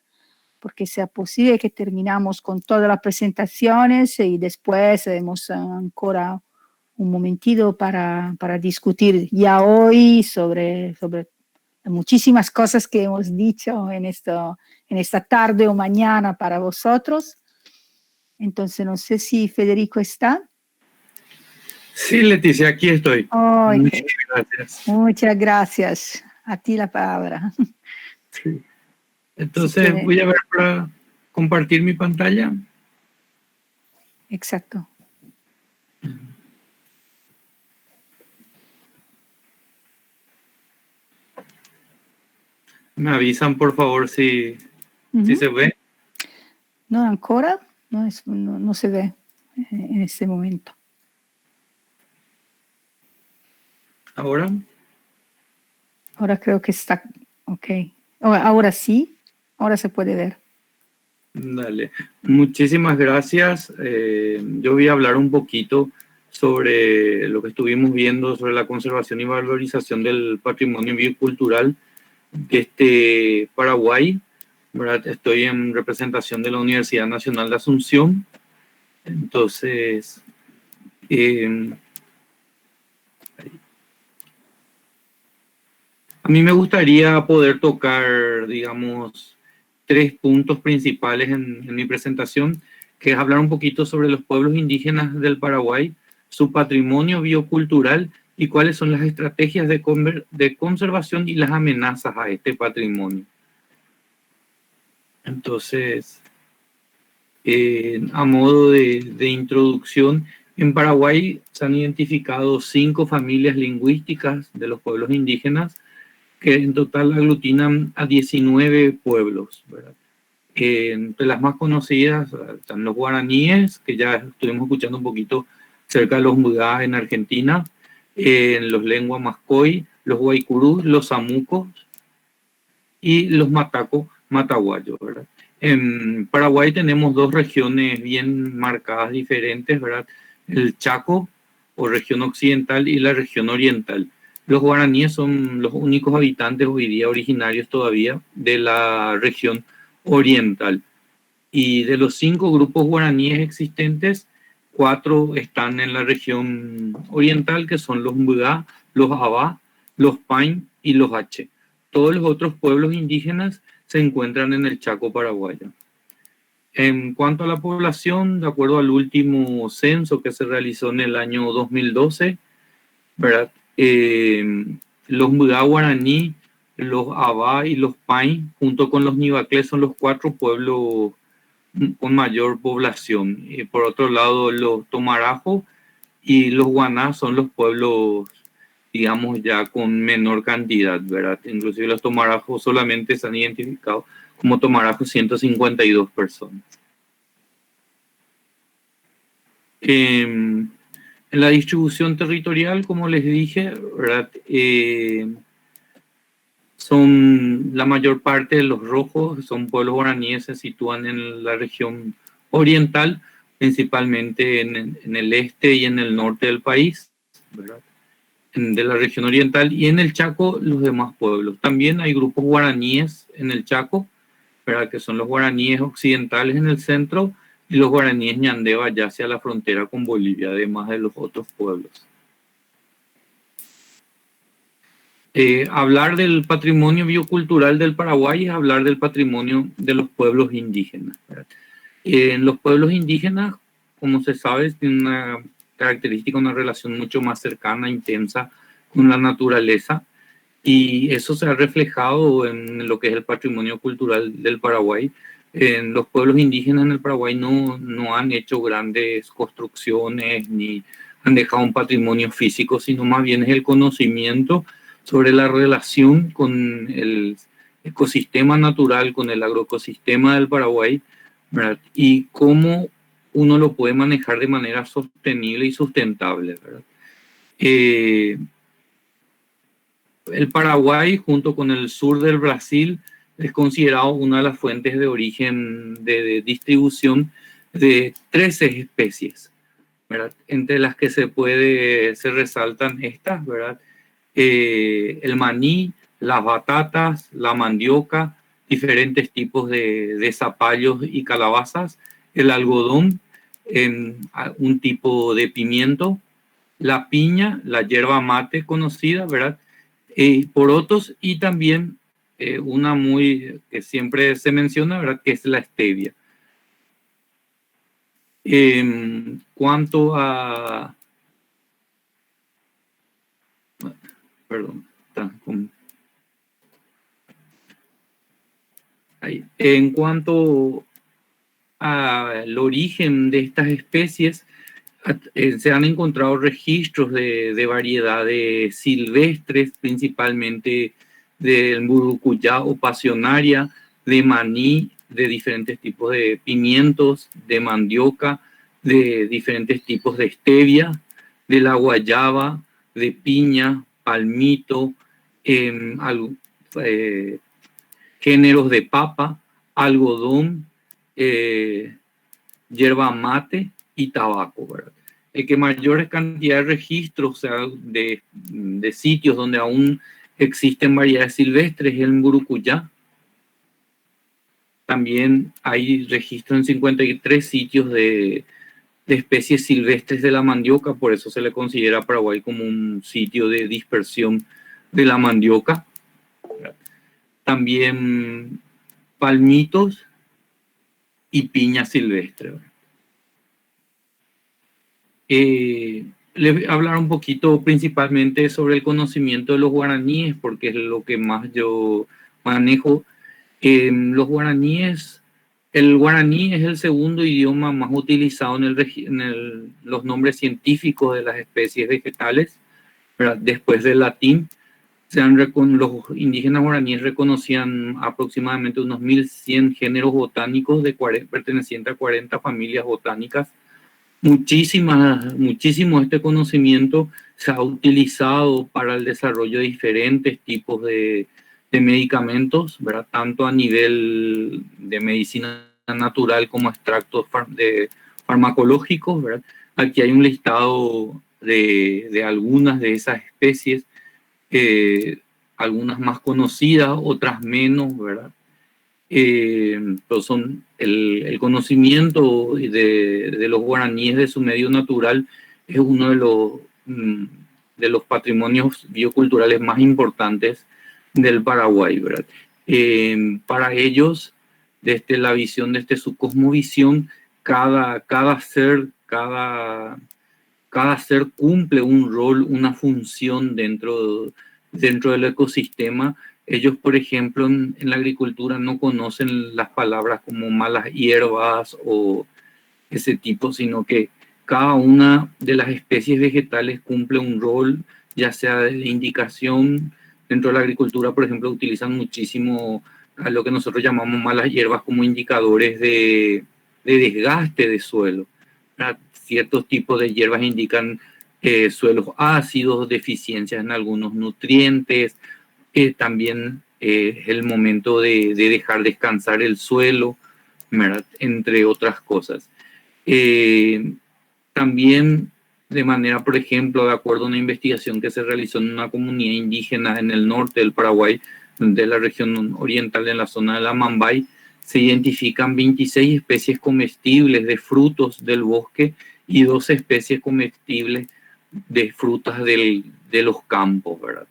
porque sea posible que terminamos con todas las presentaciones y después tenemos ancora un momentito para discutir ya hoy sobre muchísimas cosas que hemos dicho en esta tarde o mañana para vosotros. Entonces, no sé si Federico está. Sí, Leticia, aquí estoy. Oh, Muchas gracias. Muchas gracias. A ti la palabra. Sí. Entonces, voy a ver para compartir mi pantalla. Exacto. Me avisan, por favor, si se ve. No, ancora no se ve en este momento. ¿Ahora? Ahora creo que está ok. Ahora sí, ahora se puede ver. Dale. Muchísimas gracias. Yo voy a hablar un poquito sobre lo que estuvimos viendo sobre la conservación y valorización del patrimonio biocultural de Paraguay, ¿verdad? Estoy en representación de la Universidad Nacional de Asunción. Entonces, a mí me gustaría poder tocar, digamos, 3 puntos principales en mi presentación, que es hablar un poquito sobre los pueblos indígenas del Paraguay, su patrimonio biocultural y cuáles son las estrategias de conservación y las amenazas a este patrimonio. Entonces, a modo de introducción, en Paraguay se han identificado 5 familias lingüísticas de los pueblos indígenas que en total aglutinan a 19 pueblos, ¿verdad? Entre las más conocidas están los guaraníes, que ya estuvimos escuchando un poquito cerca de los Mudá en Argentina, los lengua mascoy, los guaycurús, los samucos y los mataco mataguayos, ¿verdad? En Paraguay tenemos 2 regiones bien marcadas diferentes, ¿verdad? El Chaco, o región occidental, y la región oriental. Los guaraníes son los únicos habitantes hoy día originarios todavía de la región oriental. Y de los 5 grupos guaraníes existentes, 4 están en la región oriental, que son los Mudá, los Abá, los Pain y los H. Todos los otros pueblos indígenas se encuentran en el Chaco paraguayo. En cuanto a la población, de acuerdo al último censo que se realizó en el año 2012, ¿verdad? Los Mudá guaraní, los Abá y los Pain, junto con los Nivaclés, son los 4 pueblos con mayor población. Y por otro lado, los Tomarajo y los Guaná son los pueblos, digamos, ya con menor cantidad, ¿verdad? Inclusive los Tomarajos solamente se han identificado como Tomarajos 152 personas. En la distribución territorial, como les dije, ¿verdad? Son la mayor parte de los rojos, son pueblos guaraníes, se sitúan en la región oriental, principalmente en el este y en el norte del país, ¿verdad? De la región oriental, y en el Chaco los demás pueblos. También hay grupos guaraníes en el Chaco, ¿verdad? Que son los guaraníes occidentales en el centro y los guaraníes ñandeva ya hacia la frontera con Bolivia, además de los otros pueblos. Hablar del patrimonio biocultural del Paraguay es hablar del patrimonio de los pueblos indígenas, ¿verdad? En los pueblos indígenas, como se sabe, tienen una característica, una relación mucho más cercana, intensa con la naturaleza, y eso se ha reflejado en lo que es el patrimonio cultural del Paraguay. En los pueblos indígenas en el Paraguay no han hecho grandes construcciones ni han dejado un patrimonio físico, sino más bien es el conocimiento sobre la relación con el ecosistema natural, con el agroecosistema del Paraguay, ¿verdad? Y cómo uno lo puede manejar de manera sostenible y sustentable, ¿verdad? El Paraguay, junto con el sur del Brasil, es considerado una de las fuentes de origen de distribución de 13 especies, ¿verdad? Entre las que se resaltan estas, ¿verdad? El maní, las batatas, la mandioca, diferentes tipos de zapallos y calabazas, el algodón, un tipo de pimiento, la piña, la yerba mate conocida, ¿verdad? Porotos y también una que siempre se menciona, ¿verdad? Que es la stevia. En cuanto a... Perdón. Ahí. En cuanto al origen de estas especies, se han encontrado registros de variedades silvestres, principalmente del murucuyá o pasionaria, de maní, de diferentes tipos de pimientos, de mandioca, de diferentes tipos de stevia, de la guayaba, de piña, palmito, géneros de papa, algodón, yerba mate y tabaco, ¿verdad? El que mayor cantidad de registros, o sea, de sitios donde aún existen variedades silvestres es el Murucuyá. También hay registro en 53 sitios de especies silvestres de la mandioca, por eso se le considera a Paraguay como un sitio de dispersión de la mandioca. También palmitos y piña silvestre. Les voy a hablar un poquito principalmente sobre el conocimiento de los guaraníes, porque es lo que más yo manejo. Los guaraníes, el guaraní es el segundo idioma más utilizado en los nombres científicos de las especies vegetales, ¿verdad? Después del latín. Los indígenas guaraníes reconocían aproximadamente unos 1.100 géneros botánicos pertenecientes a 40 familias botánicas. Muchísimo este conocimiento se ha utilizado para el desarrollo de diferentes tipos de medicamentos, ¿verdad? Tanto a nivel de medicina natural como extractos farmacológicos, ¿verdad? Aquí hay un listado de algunas de esas especies, algunas más conocidas, otras menos, ¿verdad? Pero son el conocimiento de los guaraníes de su medio natural es uno de los patrimonios bioculturales más importantes del Paraguay, ¿verdad? Para ellos, desde la visión, desde su cosmovisión, cada ser cumple un rol, una función dentro del ecosistema. Ellos, por ejemplo, en la agricultura no conocen las palabras como malas hierbas o ese tipo, sino que cada una de las especies vegetales cumple un rol, ya sea de indicación. Dentro de la agricultura, por ejemplo, utilizan muchísimo a lo que nosotros llamamos malas hierbas como indicadores de desgaste de suelo. Ciertos tipos de hierbas indican suelos ácidos, deficiencias en algunos nutrientes. También es el momento de dejar descansar el suelo, ¿verdad? Entre otras cosas. También de manera, por ejemplo, de acuerdo a una investigación que se realizó en una comunidad indígena en el norte del Paraguay, de la región oriental, en la zona de la Mambay, se identifican 26 especies comestibles de frutos del bosque y 12 especies comestibles de frutas de los campos, ¿verdad?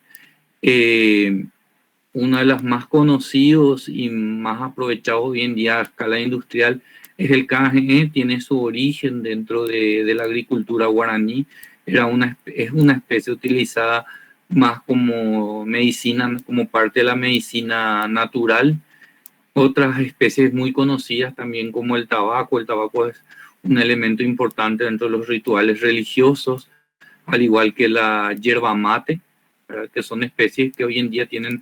Uno de los más conocidos y más aprovechados hoy en día a escala industrial es el KGE, tiene su origen dentro de la agricultura guaraní. Es una especie utilizada más como medicina, como parte de la medicina natural. Otras especies muy conocidas también como el tabaco. El tabaco es un elemento importante dentro de los rituales religiosos, al igual que la yerba mate, ¿verdad? Que son especies que hoy en día tienen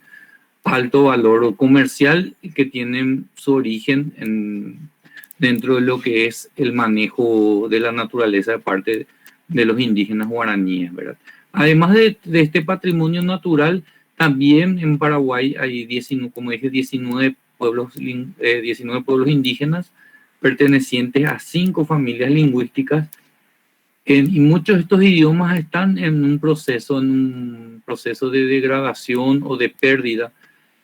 alto valor comercial y que tienen su origen dentro de lo que es el manejo de la naturaleza de parte de los indígenas guaraníes, ¿verdad? Además de este patrimonio natural, también en Paraguay hay 19, como dije, 19 pueblos indígenas pertenecientes a 5 familias lingüísticas, y muchos de estos idiomas están en un proceso de degradación o de pérdida.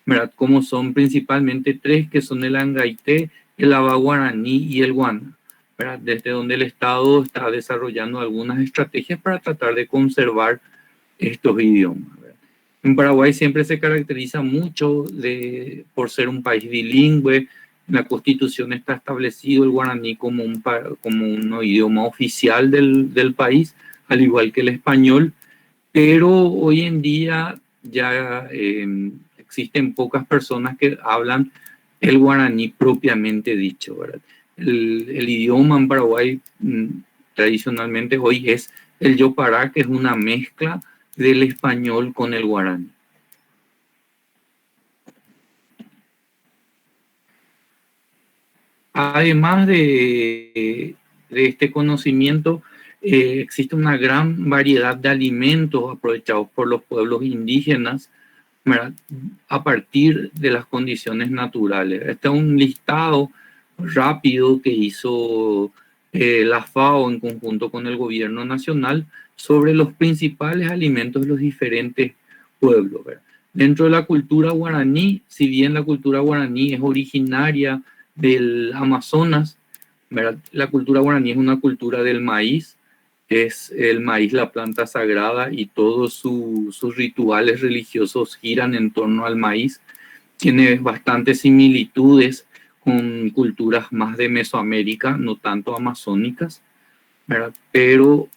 ¿verdad? Como son principalmente tres, que son el Angaité, el Aba Guaraní y el Guana, ¿verdad? Desde donde el Estado está desarrollando algunas estrategias para tratar de conservar estos idiomas, ¿verdad? En Paraguay siempre se caracteriza mucho por ser un país bilingüe. En la Constitución está establecido el guaraní como un idioma oficial del país, al igual que el español, pero hoy en día ya existen pocas personas que hablan el guaraní propiamente dicho, ¿verdad? El idioma en Paraguay tradicionalmente hoy es el yopará, que es una mezcla del español con el guaraní. Además de este conocimiento, existe una gran variedad de alimentos aprovechados por los pueblos indígenas, ¿verdad?, a partir de las condiciones naturales. Este es un listado rápido que hizo la FAO en conjunto con el gobierno nacional sobre los principales alimentos de los diferentes pueblos, ¿verdad? Dentro de la cultura guaraní, si bien la cultura guaraní es originaria del Amazonas, ¿verdad?, la cultura guaraní es una cultura del maíz. Es el maíz la planta sagrada y todos sus rituales religiosos giran en torno al maíz. Tiene bastantes similitudes con culturas más de Mesoamérica, no tanto amazónicas, ¿verdad? Pero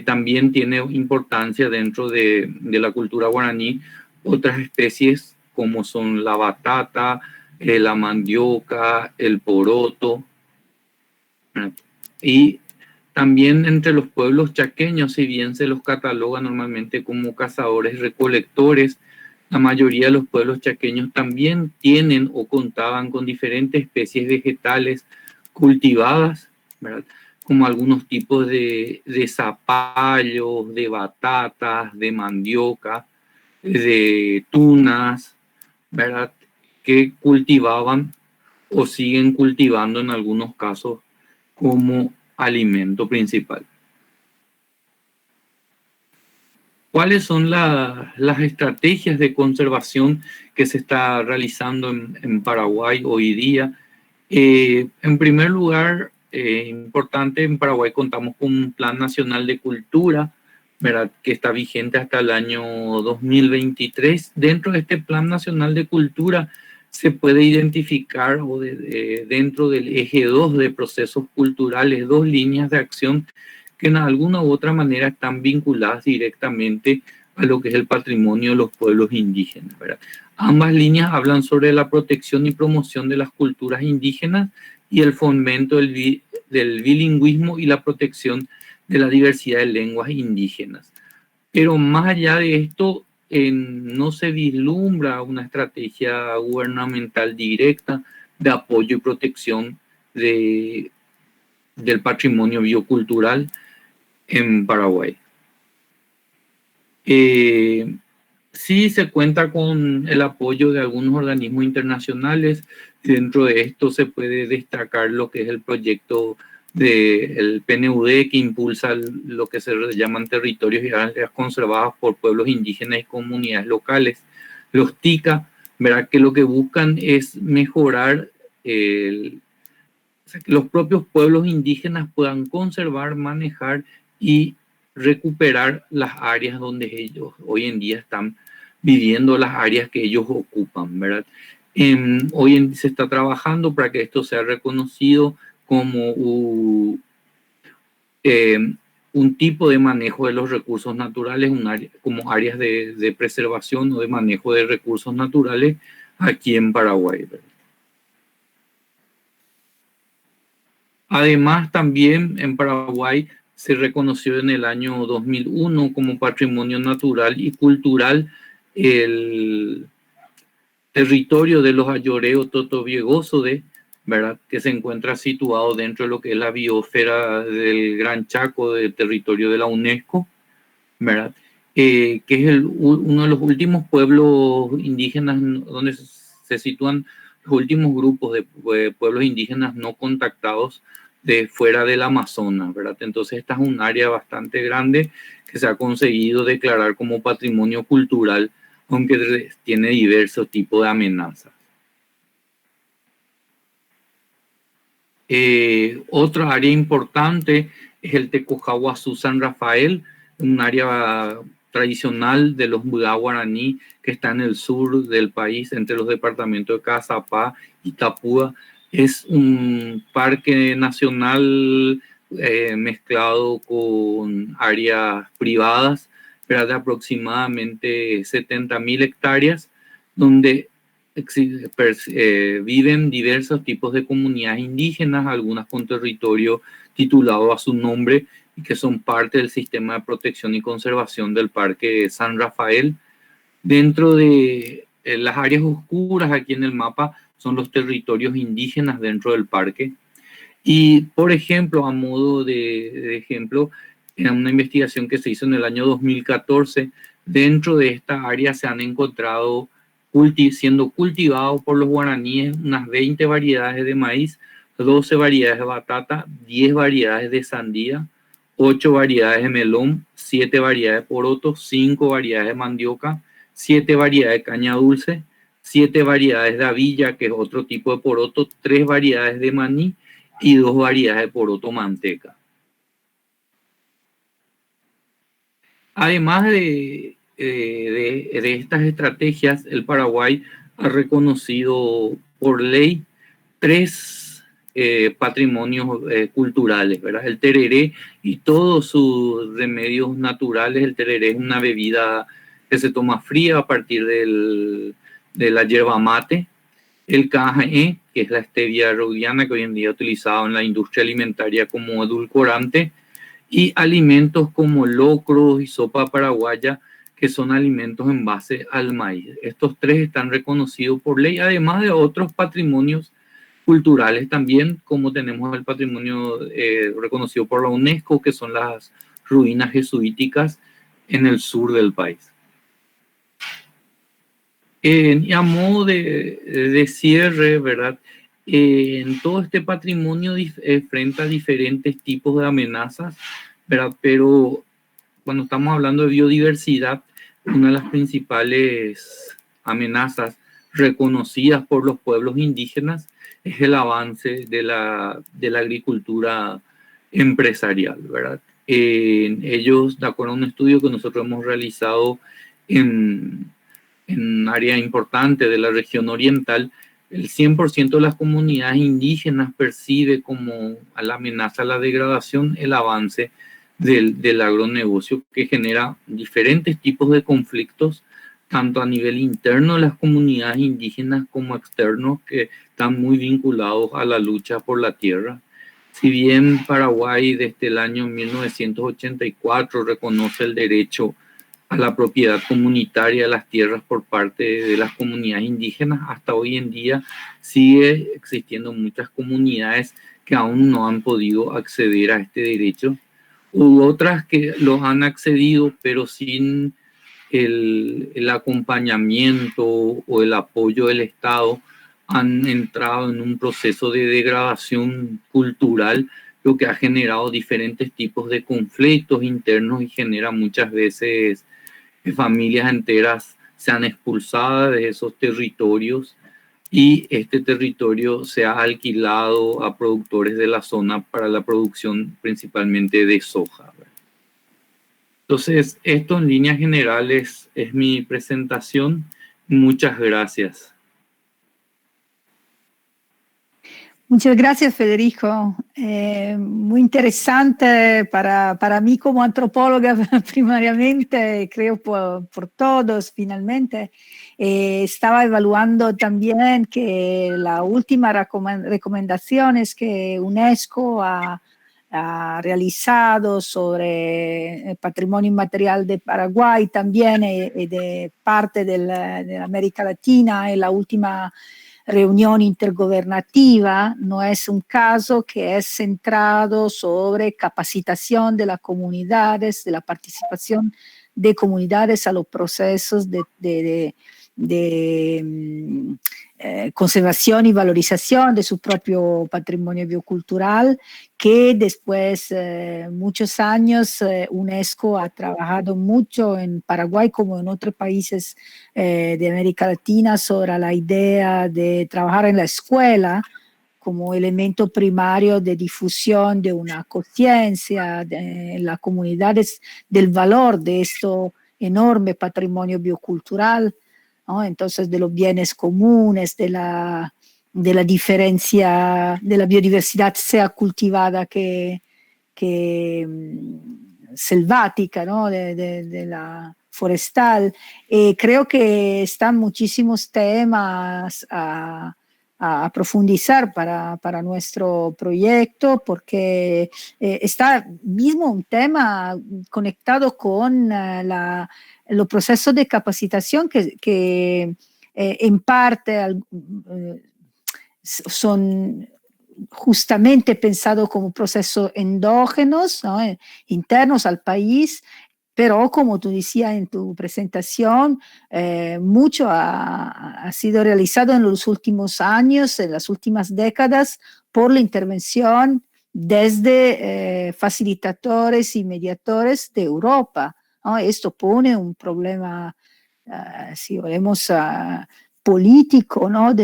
también tiene importancia dentro de la cultura guaraní otras especies como son la batata, la mandioca, el poroto, ¿verdad? Y también entre los pueblos chaqueños, si bien se los cataloga normalmente como cazadores recolectores, la mayoría de los pueblos chaqueños también tienen o contaban con diferentes especies vegetales cultivadas, ¿verdad?, como algunos tipos de zapallos, de batatas, de mandioca, de tunas, ¿verdad?, que cultivaban o siguen cultivando en algunos casos como alimento principal. ¿Cuáles son las estrategias de conservación que se está realizando en Paraguay hoy día? En primer lugar, importante, en Paraguay contamos con un Plan Nacional de Cultura, ¿verdad?, que está vigente hasta el año 2023. Dentro de este Plan Nacional de Cultura se puede identificar dentro del eje 2 de procesos culturales, dos líneas de acción que en alguna u otra manera están vinculadas directamente a lo que es el patrimonio de los pueblos indígenas, ¿verdad? Ambas líneas hablan sobre la protección y promoción de las culturas indígenas y el fomento del bilingüismo y la protección de la diversidad de lenguas indígenas. Pero más allá de esto, no se vislumbra una estrategia gubernamental directa de apoyo y protección del patrimonio biocultural en Paraguay. Sí se cuenta con el apoyo de algunos organismos internacionales. Dentro de esto se puede destacar lo que es el proyecto del PNUD, que impulsa lo que se llaman territorios y áreas conservadas por pueblos indígenas y comunidades locales. Los TICA, ¿verdad?, que lo que buscan es mejorar que los propios pueblos indígenas puedan conservar, manejar y recuperar las áreas donde ellos hoy en día están viviendo, las áreas que ellos ocupan, ¿verdad? Hoy en día se está trabajando para que esto sea reconocido como un tipo de manejo de los recursos naturales, como áreas de preservación o de manejo de recursos naturales aquí en Paraguay, ¿verdad? Además, también en Paraguay se reconoció en el año 2001 como Patrimonio Natural y Cultural el territorio de los Ayoreo Totobiegoso, ¿verdad?, que se encuentra situado dentro de lo que es la biosfera del Gran Chaco, del territorio de la UNESCO, ¿verdad?, que es uno de los últimos pueblos indígenas donde se sitúan los últimos grupos de pueblos indígenas no contactados de fuera del Amazonas, ¿verdad? Entonces esta es un área bastante grande que se ha conseguido declarar como patrimonio cultural aunque tiene diversos tipos de amenazas. Otra área importante es el Tecojaguazú San Rafael, un área tradicional de los Mbudá guaraní que está en el sur del país, entre los departamentos de Caazapá y Itapúa. Es un parque nacional mezclado con áreas privadas, pero de aproximadamente 70.000 hectáreas, donde viven diversos tipos de comunidades indígenas, algunas con territorio titulado a su nombre y que son parte del sistema de protección y conservación del Parque San Rafael. Dentro de las áreas oscuras aquí en el mapa son los territorios indígenas dentro del parque. Y, por ejemplo, a modo de ejemplo, en una investigación que se hizo en el año 2014, dentro de esta área se han encontrado siendo cultivados por los guaraníes unas 20 variedades de maíz, 12 variedades de batata, 10 variedades de sandía, 8 variedades de melón, 7 variedades de poroto, 5 variedades de mandioca, 7 variedades de caña dulce, 7 variedades de avilla, que es otro tipo de poroto, 3 variedades de maní y 2 variedades de poroto manteca. Además de estas estrategias, el Paraguay ha reconocido por ley 3 patrimonios culturales, ¿verdad? El tereré y todos sus remedios naturales. El tereré es una bebida que se toma fría a partir de la yerba mate. El cajaé, que es la stevia rhodiana, que hoy en día es utilizado en la industria alimentaria como edulcorante, y alimentos como locros y sopa paraguaya, que son alimentos en base al maíz. Estos 3 están reconocidos por ley, además de otros patrimonios culturales también, como tenemos el patrimonio reconocido por la UNESCO, que son las ruinas jesuíticas en el sur del país. Y a modo de cierre, ¿verdad? En todo este patrimonio enfrenta diferentes tipos de amenazas, ¿verdad? Pero cuando estamos hablando de biodiversidad, una de las principales amenazas reconocidas por los pueblos indígenas es el avance de la agricultura empresarial, ¿verdad? Ellos, de acuerdo a un estudio que nosotros hemos realizado en un área importante de la región oriental, el 100% de las comunidades indígenas percibe como a la amenaza a la degradación el avance del agronegocio, que genera diferentes tipos de conflictos, tanto a nivel interno de las comunidades indígenas como externos, que están muy vinculados a la lucha por la tierra. Si bien Paraguay desde el año 1984 reconoce el derecho a la propiedad comunitaria de las tierras por parte de las comunidades indígenas, hasta hoy en día sigue existiendo muchas comunidades que aún no han podido acceder a este derecho, u otras que los han accedido pero sin el acompañamiento o el apoyo del Estado, han entrado en un proceso de degradación cultural, lo que ha generado diferentes tipos de conflictos internos y genera muchas veces familias enteras sean expulsadas de esos territorios y este territorio se ha alquilado a productores de la zona para la producción principalmente de soja. Entonces, esto en líneas generales es mi presentación. Muchas gracias. Muchas gracias, Federico. Muy interesante para mí como antropóloga primariamente, creo por todos finalmente. Estaba evaluando también que la última recomendación es que UNESCO ha realizado sobre el patrimonio inmaterial de Paraguay también y de parte de América Latina, en la última reunión intergobernativa. No es un caso que es centrado sobre capacitación de las comunidades, de la participación de comunidades a los procesos de conservación y valorización de su propio patrimonio biocultural, que después muchos años UNESCO ha trabajado mucho en Paraguay como en otros países de América Latina sobre la idea de trabajar en la escuela como elemento primario de difusión de una conciencia en las comunidades del valor de este enorme patrimonio biocultural, ¿no? Entonces, de los bienes comunes, de la diferencia, de la biodiversidad, sea cultivada que selvática, ¿no? de la forestal. Creo que están muchísimos temas a profundizar para nuestro proyecto, porque está mismo un tema conectado con los procesos de capacitación que en parte son justamente pensados como procesos endógenos, ¿no? Internos al país, pero como tú decías en tu presentación, mucho ha sido realizado en los últimos años, en las últimas décadas, por la intervención desde facilitadores y mediadores de Europa, ¿no? Esto pone un problema, si volvemos político, ¿no?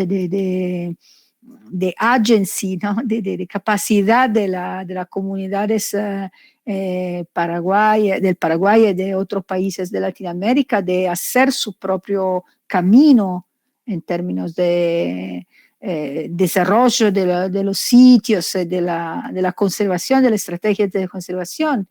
de agency, ¿no? de capacidad de las comunidades del Paraguay y de otros países de Latinoamérica de hacer su propio camino en términos de desarrollo de los sitios, de la conservación, de las estrategias de conservación,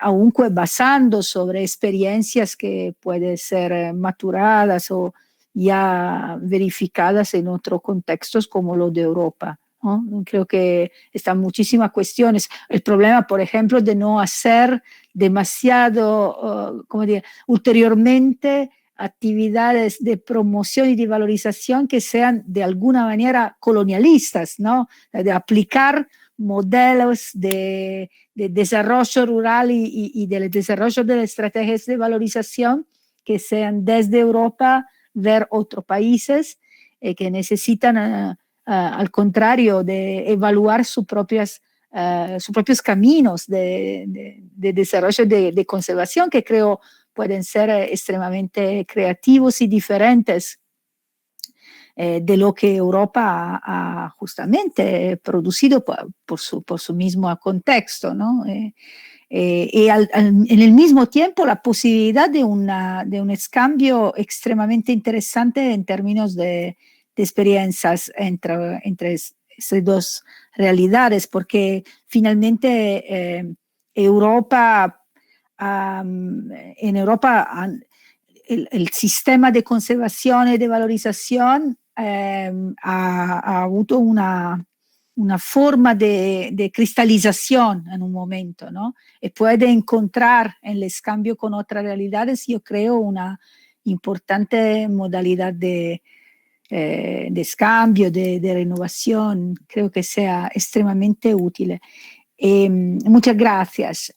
aunque basando sobre experiencias que pueden ser maturadas o ya verificadas en otros contextos como los de Europa, ¿no? Creo que están muchísimas cuestiones. El problema, por ejemplo, de no hacer demasiado, como diría, ulteriormente actividades de promoción y de valorización que sean de alguna manera colonialistas, ¿no? De aplicar modelos de desarrollo rural y del desarrollo de estrategias de valorización que sean desde Europa ver otros países que necesitan, al contrario, de evaluar sus propios caminos de desarrollo de conservación, que creo pueden ser extremadamente creativos y diferentes de lo que Europa ha justamente producido por su mismo contexto, ¿no? Y en el mismo tiempo la posibilidad de un excambio extremadamente interesante en términos de experiencias entre esas dos realidades, porque finalmente en Europa el sistema de conservación y de valorización ha avuto una forma de cristalización en un momento, ¿no? Y puede encontrar en el cambio con otras realidades, yo creo, una importante modalidad de cambio, de renovación. Creo que sea extremadamente útil. Muchas gracias.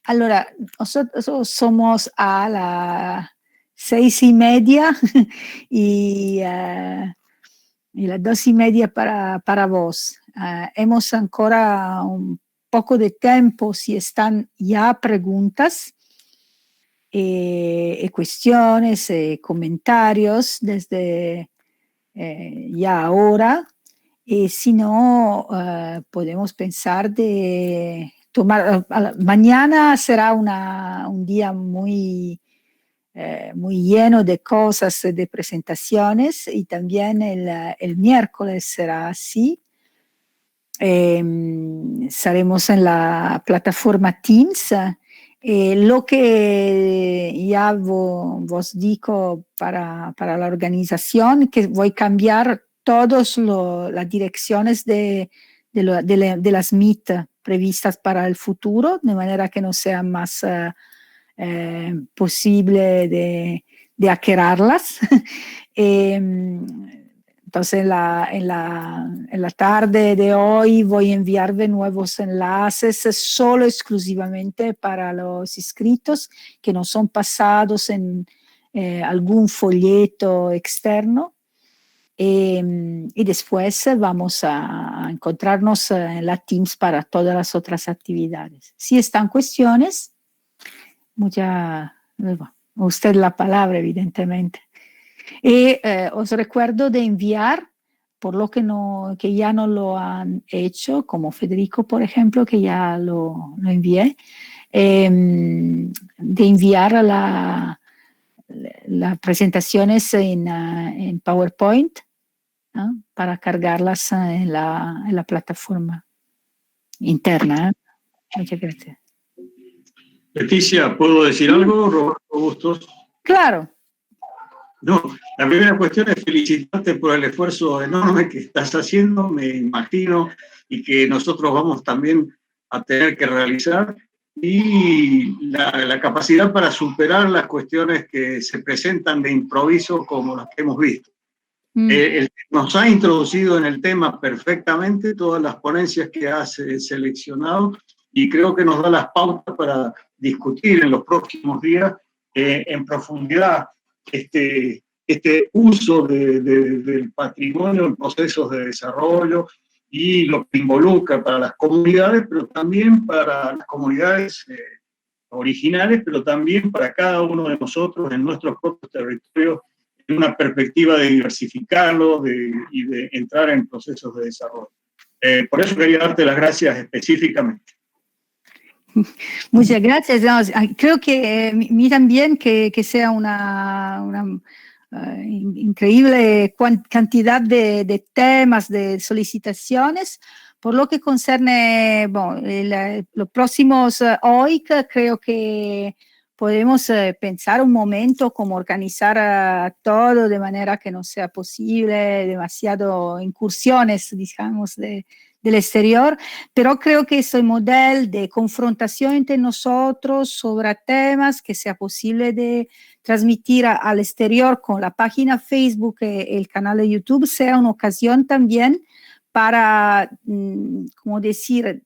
Allora, nosotros somos a las 6:30 y las 2:30 para vos. Hemos ancora un poco de tiempo si están ya preguntas y cuestiones y comentarios desde ya ahora. Y si no, podemos pensar de tomar. Mañana será un día muy lleno de cosas, de presentaciones, y también el miércoles será así. Estaremos en la plataforma Teams. Lo que ya vos digo para la organización, que voy a cambiar todas las direcciones de las Meet previstas para el futuro, de manera que no sea más posible de hackearlas. Entonces, en la tarde de hoy voy a enviarle nuevos enlaces solo exclusivamente para los inscritos que no son pasados en algún folleto externo. Y después vamos a encontrarnos en la Teams para todas las otras actividades. Si están cuestiones, usted la palabra, evidentemente. Y os recuerdo de enviar, por lo que ya no lo han hecho, como Federico, por ejemplo, que ya lo envié, de enviar las presentaciones en PowerPoint, ¿no? Para cargarlas en la plataforma interna. Muchas gracias. Leticia, ¿puedo decir algo? Roberto Bustos. Claro. No, la primera cuestión es felicitarte por el esfuerzo enorme que estás haciendo, me imagino, y que nosotros vamos también a tener que realizar, y la capacidad para superar las cuestiones que se presentan de improviso como las que hemos visto. Nos ha introducido en el tema perfectamente todas las ponencias que has seleccionado, y creo que nos da las pautas para discutir en los próximos días en profundidad este uso del patrimonio en procesos de desarrollo y lo que involucra para las comunidades, pero también para las comunidades originales, pero también para cada uno de nosotros en nuestros propios territorios, en una perspectiva de diversificarlo y de entrar en procesos de desarrollo. Por eso quería darte las gracias específicamente. Muchas gracias. No, creo que mí también que sea una increíble cantidad de temas, de solicitaciones. Por lo que concerne los próximos OIC, creo que podemos pensar un momento cómo organizar todo de manera que no sea posible demasiado incursiones, digamos, del exterior, pero creo que ese modelo de confrontación entre nosotros sobre temas que sea posible de transmitir al exterior con la página Facebook y el canal de YouTube sea una ocasión también para, como decir,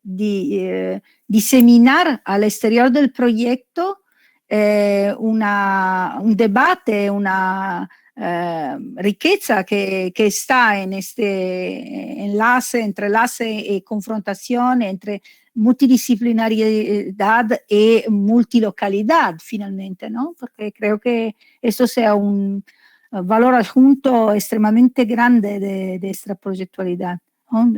diseminar al exterior del proyecto un debate, una riqueza que está en este entrelace y confrontación entre multidisciplinariedad y multilocalidad finalmente, ¿no? Porque creo que esto sea un valor adjunto extremadamente grande de esta proyectualidad, ¿no?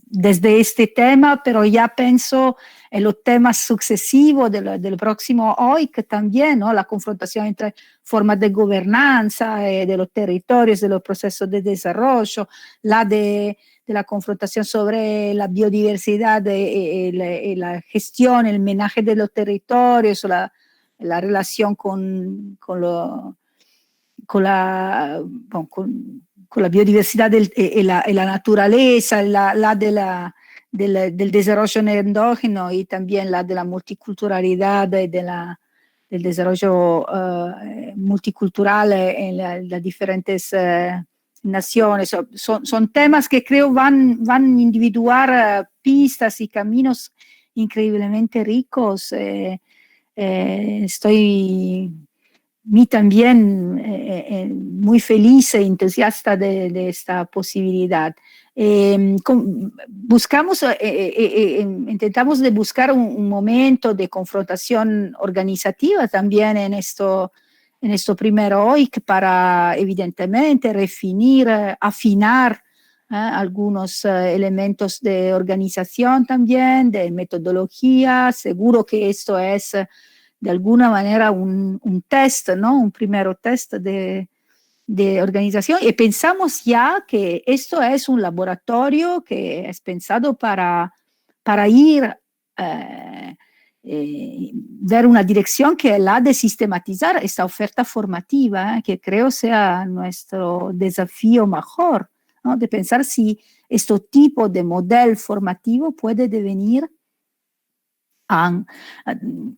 Desde este tema, pero ya pienso en los temas sucesivos del próximo OIC también, ¿no? La confrontación entre formas de gobernanza de los territorios, de los procesos de desarrollo, de la confrontación sobre la biodiversidad y la gestión, el menaje de los territorios, la relación con la biodiversidad y la naturaleza, del desarrollo endógeno y también la de la multiculturalidad y del desarrollo multicultural en las diferentes naciones. Son temas que creo van a individuar pistas y caminos increíblemente ricos. Estoy también muy feliz e entusiasta de esta posibilidad. Intentamos de buscar un momento de confrontación organizativa también en esto primero OIC para evidentemente refinir, afinar algunos elementos de organización también, de metodología. Seguro que esto es de alguna manera un test, ¿no? Un primer test de organización, y pensamos ya que esto es un laboratorio que es pensado para ir ver una dirección que es la de sistematizar esta oferta formativa, que creo sea nuestro desafío mejor, ¿no? De pensar si este tipo de modelo formativo puede devenir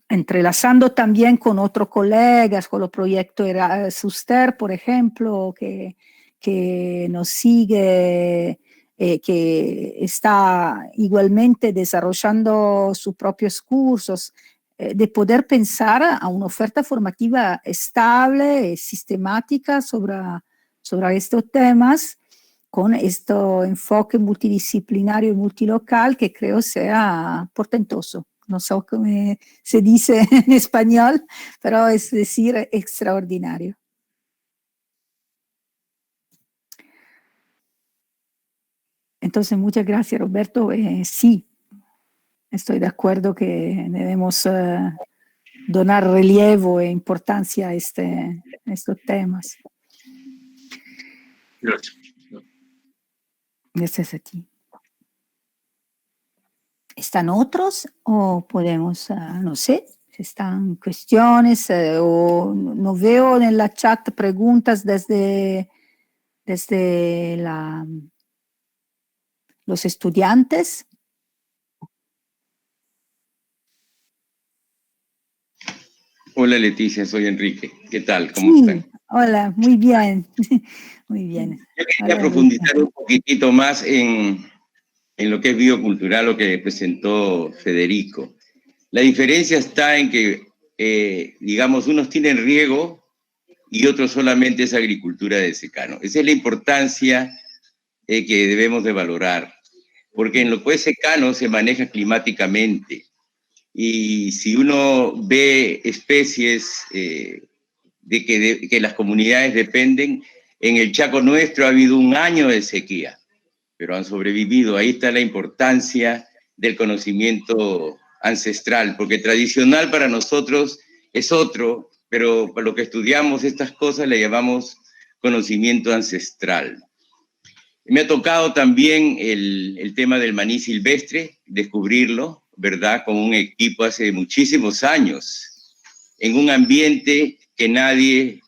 entrelazando también con otros colegas, con los proyectos Suster, por ejemplo, que que nos sigue, que está igualmente desarrollando sus propios cursos, de poder pensar a una oferta formativa estable y sistemática sobre estos temas, con este enfoque multidisciplinario y multilocal que creo sea portentoso. No sé cómo se dice en español, pero es decir, extraordinario. Entonces, muchas gracias, Roberto. Sí, estoy de acuerdo que debemos donar relevo e importancia a estos temas. Gracias. Gracias a ti. ¿Están otros o podemos, no sé, si están cuestiones o no veo en la chat preguntas desde los estudiantes? Hola Leticia, soy Enrique. ¿Qué tal? ¿Cómo están? Hola, muy bien. Muy bien. Yo quería profundizar un poquitito más en lo que es biocultural, lo que presentó Federico. La diferencia está en que, digamos, unos tienen riego y otros solamente es agricultura de secano. Esa es la importancia que debemos de valorar, porque en lo que es secano se maneja climáticamente. Y si uno ve especies de que las comunidades dependen, en el Chaco nuestro ha habido un año de sequía, pero han sobrevivido. Ahí está la importancia del conocimiento ancestral, porque tradicional para nosotros es otro, pero para lo que estudiamos estas cosas le llamamos conocimiento ancestral. Me ha tocado también el tema del maní silvestre, descubrirlo, ¿verdad? Con un equipo hace muchísimos años, en un ambiente que nadie,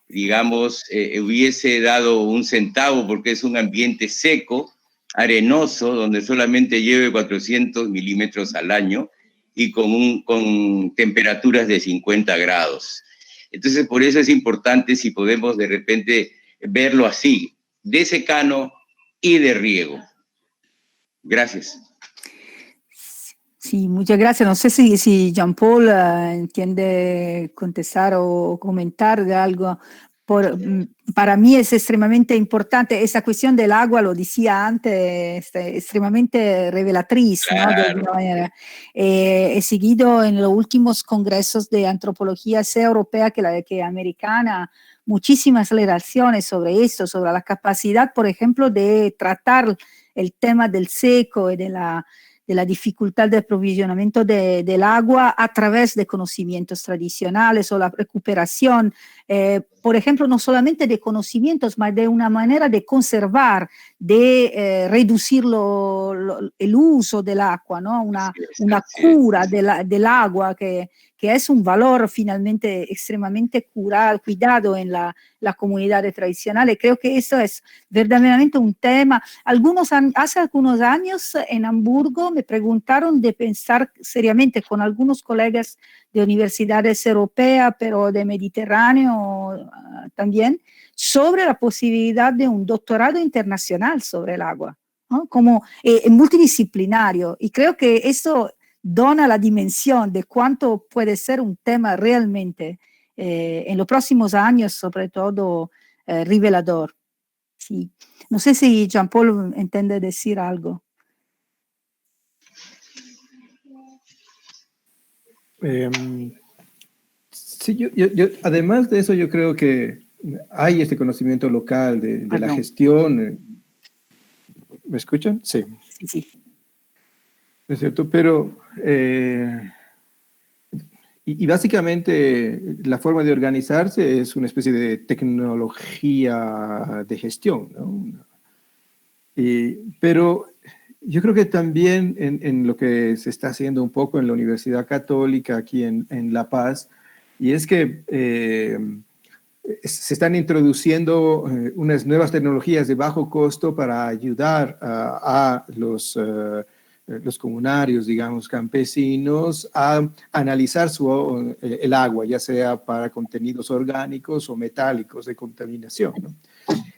digamos, hubiese dado un centavo, porque es un ambiente seco, arenoso, donde solamente llueve 400 milímetros al año y con temperaturas de 50 grados. Entonces, por eso es importante si podemos de repente verlo así, de secano y de riego. Gracias. Sí, muchas gracias. No sé si Jean-Paul entiende contestar o comentar de algo. Para mí es extremadamente importante. Esa cuestión del agua, lo decía antes, extremadamente revelatriz, claro, ¿no? De alguna manera. He seguido en los últimos congresos de antropología, sea europea que americana, muchísimas relaciones sobre esto, sobre la capacidad, por ejemplo, de tratar el tema del seco y de la dificultad de aprovisionamiento del agua a través de conocimientos tradicionales o la recuperación, por ejemplo, no solamente de conocimientos, sino de una manera de conservar, de reducir el uso del agua, ¿no? Una cura del agua que es un valor finalmente extremadamente cuidado en la comunidad tradicional. Creo que eso es verdaderamente un tema. Hace algunos años en Hamburgo me preguntaron de pensar seriamente con algunos colegas de universidades europeas, pero de Mediterráneo también, sobre la posibilidad de un doctorado internacional sobre el agua, ¿no? Como multidisciplinario. Y creo que eso dona la dimensión de cuánto puede ser un tema realmente en los próximos años, sobre todo revelador. Sí. No sé si Jean-Paul entiende decir algo. Sí, además de eso, yo creo que hay este conocimiento local de la gestión. ¿Me escuchan? Sí. Sí, sí. ¿No es cierto? Pero, y básicamente la forma de organizarse es una especie de tecnología de gestión, ¿no? Pero yo creo que también en lo que se está haciendo un poco en la Universidad Católica aquí en La Paz, y es que se están introduciendo unas nuevas tecnologías de bajo costo para ayudar a los comunarios, digamos, campesinos, a analizar el agua, ya sea para contenidos orgánicos o metálicos de contaminación, ¿no?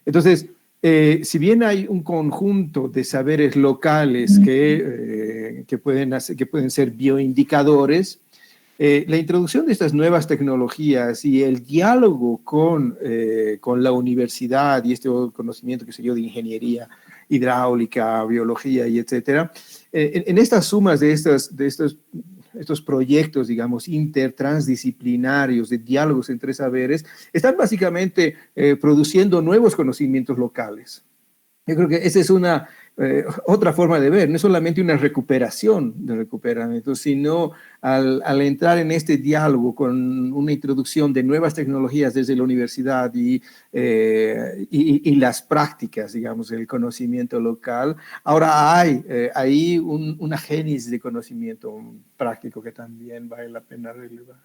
Entonces, si bien hay un conjunto de saberes locales que pueden ser bioindicadores, la introducción de estas nuevas tecnologías y el diálogo con la universidad y este conocimiento, que sé yo, de ingeniería hidráulica, biología y etcétera, en estas sumas de estos proyectos, digamos, intertransdisciplinarios, de diálogos entre saberes, están básicamente produciendo nuevos conocimientos locales. Yo creo que esa es otra forma de ver, no es solamente una recuperación de recuperamiento, sino al entrar en este diálogo con una introducción de nuevas tecnologías desde la universidad y las prácticas, digamos, del conocimiento local, ahora hay ahí una génesis de conocimiento práctico que también vale la pena relevar.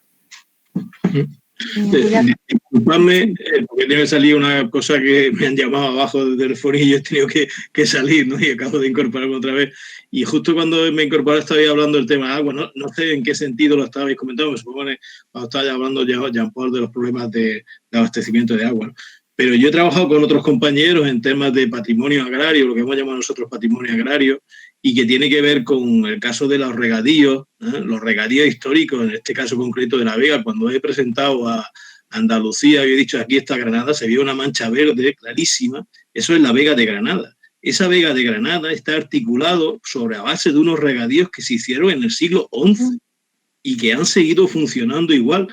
Disculpadme, porque tiene que salir una cosa que me han llamado abajo desde el foro y yo he tenido que salir, ¿no? Y acabo de incorporarme otra vez. Y justo cuando me incorporé estabais hablando del tema de agua, no sé en qué sentido lo estabais comentando, me supone cuando estaba hablando Jean-Paul de los problemas de abastecimiento de agua, ¿no? Pero yo he trabajado con otros compañeros en temas de patrimonio agrario, lo que hemos llamado nosotros patrimonio agrario, y que tiene que ver con el caso de los regadíos históricos, en este caso concreto de La Vega. Cuando he presentado a Andalucía y he dicho aquí está Granada, se vio una mancha verde clarísima, eso es la Vega de Granada. Esa Vega de Granada está articulado sobre la base de unos regadíos que se hicieron en el siglo XI y que han seguido funcionando igual.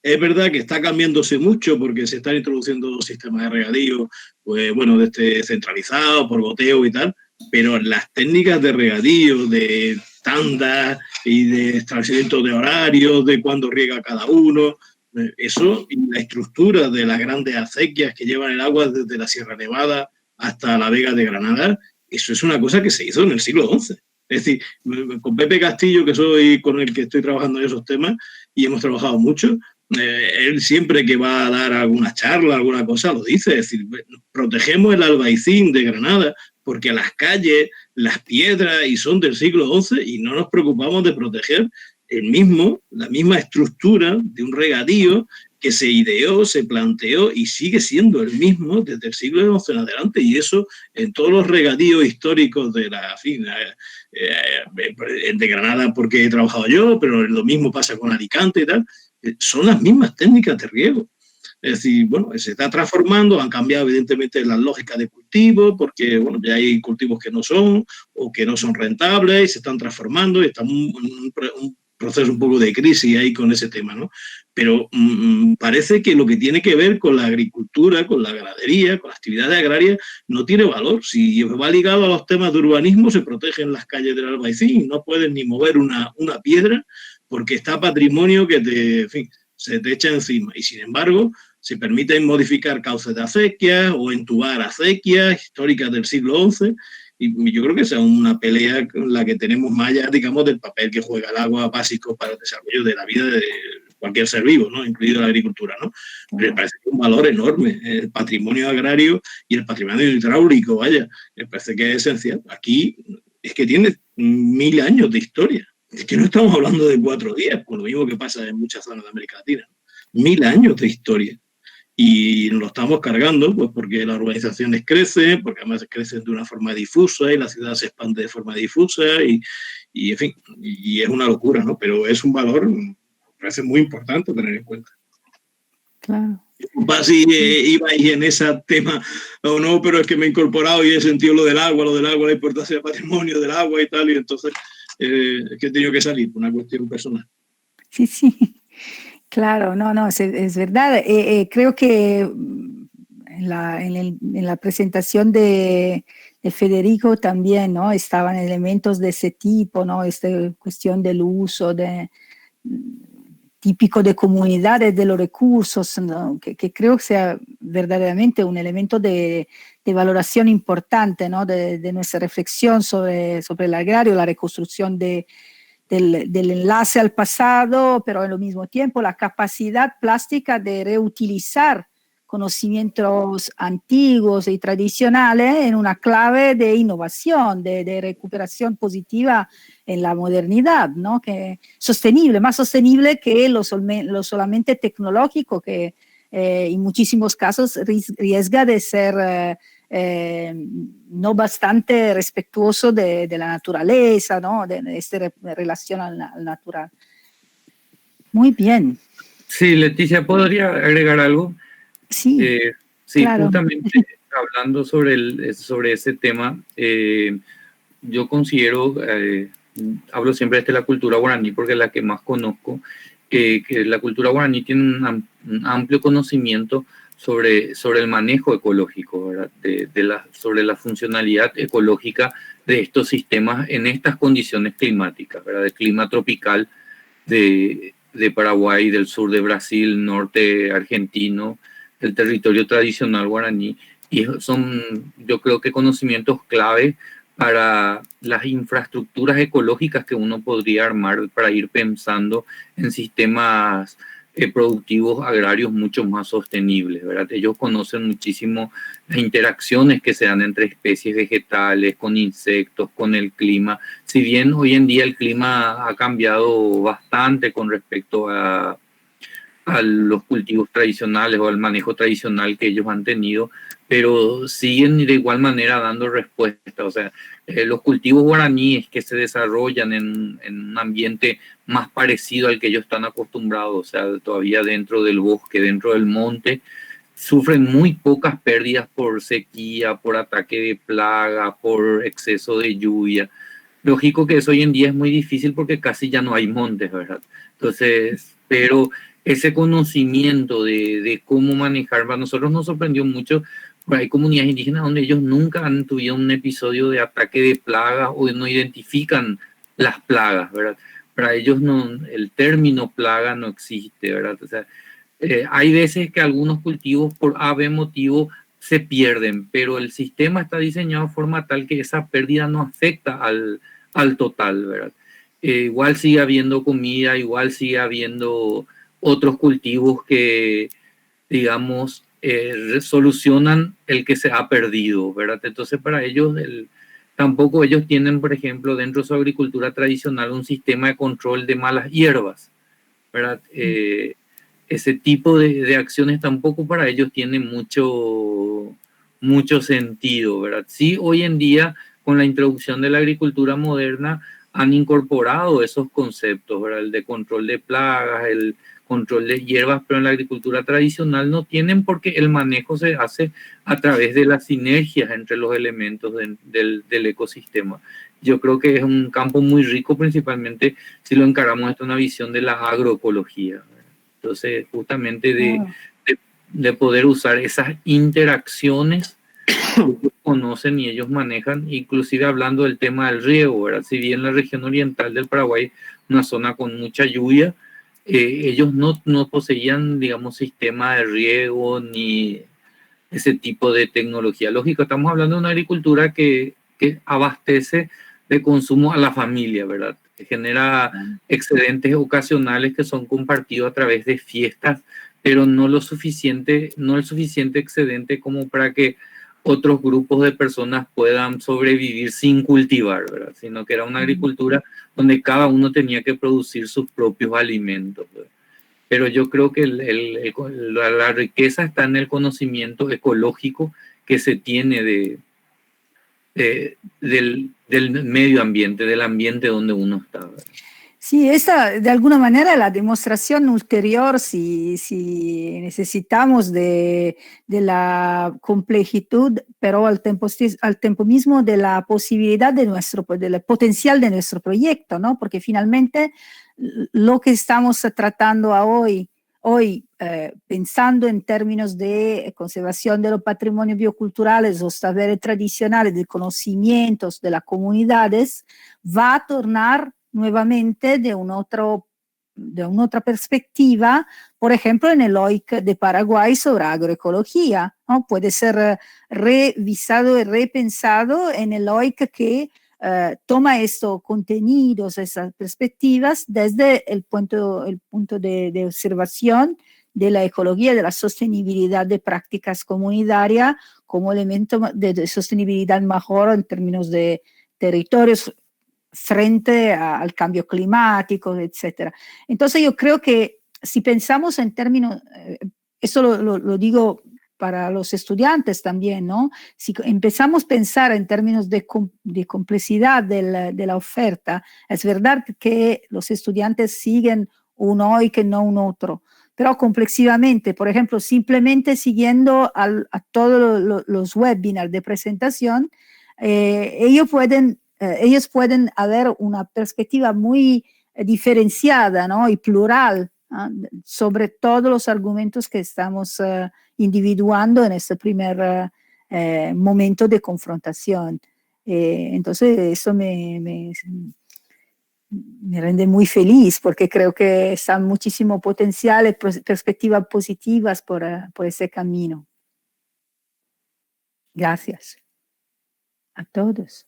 Es verdad que está cambiándose mucho porque se están introduciendo sistemas de regadío, pues bueno, centralizados por goteo y tal, pero las técnicas de regadío, de tandas y de establecimiento de horarios, de cuándo riega cada uno, eso y la estructura de las grandes acequias que llevan el agua desde la Sierra Nevada hasta la Vega de Granada, eso es una cosa que se hizo en el siglo XI. Es decir, con Pepe Castillo, que soy con el que estoy trabajando en esos temas, y hemos trabajado mucho, él siempre que va a dar alguna charla, alguna cosa, lo dice, es decir, protegemos el Albaicín de Granada porque las calles, las piedras, y son del siglo XI y no nos preocupamos de proteger la misma estructura de un regadío que se ideó, se planteó y sigue siendo el mismo desde el siglo XI en adelante, y eso en todos los regadíos históricos de de Granada, porque he trabajado yo, pero lo mismo pasa con Alicante y tal, son las mismas técnicas de riego. Es decir, bueno, se está transformando, han cambiado evidentemente las lógicas de cultivo, porque bueno, ya hay cultivos que no son o que no son rentables y se están transformando y estamos en un proceso un poco de crisis ahí con ese tema, ¿no? Pero parece que lo que tiene que ver con la agricultura, con la ganadería, con las actividades agrarias, no tiene valor. Si va ligado a los temas de urbanismo, se protegen las calles del Albaicín, no pueden ni mover una piedra porque está patrimonio que se te echa encima. Y sin embargo, se permiten modificar cauces de acequias o entubar acequias históricas del siglo XI. Y yo creo que esa es una pelea con la que tenemos más allá, digamos, del papel que juega el agua básico para el desarrollo de la vida de cualquier ser vivo, ¿no? Incluido la agricultura, ¿no? Pero me parece que es un valor enorme el patrimonio agrario y el patrimonio hidráulico, vaya, me parece que es esencial. Aquí es que tiene 1000 años de historia. Es que no estamos hablando de 4 días, por lo mismo que pasa en muchas zonas de América Latina. 1000 años de historia. Y lo estamos cargando pues porque las urbanizaciones crecen, porque además crecen de una forma difusa y la ciudad se expande de forma difusa y en fin, y es una locura, ¿no? Pero es un valor, me parece muy importante tener en cuenta. Claro. Si ibais en ese tema o no, pero es que me he incorporado y he sentido lo del agua, la importancia del patrimonio del agua y tal, y entonces es que he tenido que salir por una cuestión personal. Sí, sí. Claro, no, es verdad. Creo que en la presentación de Federico también, ¿no? Estaban elementos de ese tipo, ¿no? Esta cuestión del uso típico de comunidades de los recursos, ¿no? que creo que sea verdaderamente un elemento de valoración importante, ¿no? de nuestra reflexión sobre el agrario, la reconstrucción del enlace al pasado, pero al mismo tiempo la capacidad plástica de reutilizar conocimientos antiguos y tradicionales en una clave de innovación, de recuperación positiva en la modernidad, ¿no? Que sostenible, más sostenible que lo solamente tecnológico, que en muchísimos casos riesga de ser no bastante respetuoso de la naturaleza, ¿no? De esta relación al natural. Muy bien. Sí, Leticia, ¿podría agregar algo? Sí, Sí, claro. justamente hablando sobre ese tema, yo considero, hablo siempre de la cultura guaraní porque es la que más conozco, que la cultura guaraní tiene un amplio conocimiento sobre el manejo ecológico, ¿verdad? Sobre la funcionalidad ecológica de estos sistemas en estas condiciones climáticas, ¿verdad? De clima tropical de Paraguay, del sur de Brasil, norte argentino, el territorio tradicional guaraní, y son, yo creo que conocimientos clave para las infraestructuras ecológicas que uno podría armar para ir pensando en sistemas productivos agrarios mucho más sostenibles, ¿verdad? Ellos conocen muchísimo las interacciones que se dan entre especies vegetales, con insectos, con el clima. Si bien hoy en día el clima ha cambiado bastante con respecto a los cultivos tradicionales o al manejo tradicional que ellos han tenido, pero siguen de igual manera dando respuesta. O sea, los cultivos guaraníes que se desarrollan en un ambiente más parecido al que ellos están acostumbrados, o sea, todavía dentro del bosque, dentro del monte, sufren muy pocas pérdidas por sequía, por ataque de plaga, por exceso de lluvia. Lógico que eso hoy en día es muy difícil porque casi ya no hay montes, ¿verdad? Entonces, pero ese conocimiento de cómo manejar, para nosotros nos sorprendió mucho, porque hay comunidades indígenas donde ellos nunca han tenido un episodio de ataque de plagas o no identifican las plagas, ¿verdad? Para ellos no, el término plaga no existe, ¿verdad? O sea, hay veces que algunos cultivos por A, B motivo se pierden, pero el sistema está diseñado de forma tal que esa pérdida no afecta al total, ¿verdad? Igual sigue habiendo comida, igual sigue habiendo otros cultivos que, digamos, solucionan el que se ha perdido, ¿verdad? Entonces, para ellos, tampoco ellos tienen, por ejemplo, dentro de su agricultura tradicional, un sistema de control de malas hierbas, ¿verdad? Ese tipo de acciones tampoco para ellos tiene mucho sentido, ¿verdad? Sí, hoy en día, con la introducción de la agricultura moderna, han incorporado esos conceptos, ¿verdad? El de control de plagas, el control de hierbas, pero en la agricultura tradicional no tienen porque el manejo se hace a través de las sinergias entre los elementos del ecosistema. Yo creo que es un campo muy rico, principalmente si lo encaramos desde una visión de la agroecología. Entonces, justamente de poder usar esas interacciones que ellos conocen y ellos manejan, inclusive hablando del tema del riego, ¿verdad? Si bien la región oriental del Paraguay, una zona con mucha lluvia, ellos no poseían, digamos, sistema de riego ni ese tipo de tecnología. Lógico, estamos hablando de una agricultura que abastece de consumo a la familia, ¿verdad? Que genera excedentes ocasionales que son compartidos a través de fiestas, pero no el suficiente excedente como para que otros grupos de personas puedan sobrevivir sin cultivar, ¿verdad? Sino que era una agricultura donde cada uno tenía que producir sus propios alimentos, ¿verdad? Pero yo creo que la riqueza está en el conocimiento ecológico que se tiene del medio ambiente, del ambiente donde uno está, ¿verdad? Sí, esta de alguna manera la demostración ulterior, si necesitamos de la complejidad, pero al tiempo mismo de la posibilidad del potencial de nuestro proyecto, ¿no? Porque finalmente lo que estamos tratando hoy pensando en términos de conservación de los patrimonios bioculturales, los saberes tradicionales, de conocimientos de las comunidades, va a tornar nuevamente de una otra perspectiva, por ejemplo, en el OIC de Paraguay sobre agroecología, ¿no? Puede ser revisado y repensado en el OIC que toma estos contenidos, esas perspectivas desde el punto de observación de la ecología, de la sostenibilidad de prácticas comunitarias como elemento de sostenibilidad mejor en términos de territorios frente al cambio climático, etc. Entonces yo creo que si pensamos en términos, eso lo digo para los estudiantes también, ¿no? Si empezamos a pensar en términos de complejidad de la oferta, es verdad que los estudiantes siguen un hoy que no un otro, pero complexivamente, por ejemplo, simplemente siguiendo a todos los webinars de presentación, ellos pueden haber una perspectiva muy diferenciada, ¿no? Y plural, ¿no? Sobre todos los argumentos que estamos individuando en este primer momento de confrontación. Entonces, eso me rende muy feliz porque creo que está muchísimo potencial y perspectivas positivas por ese camino. Gracias a todos.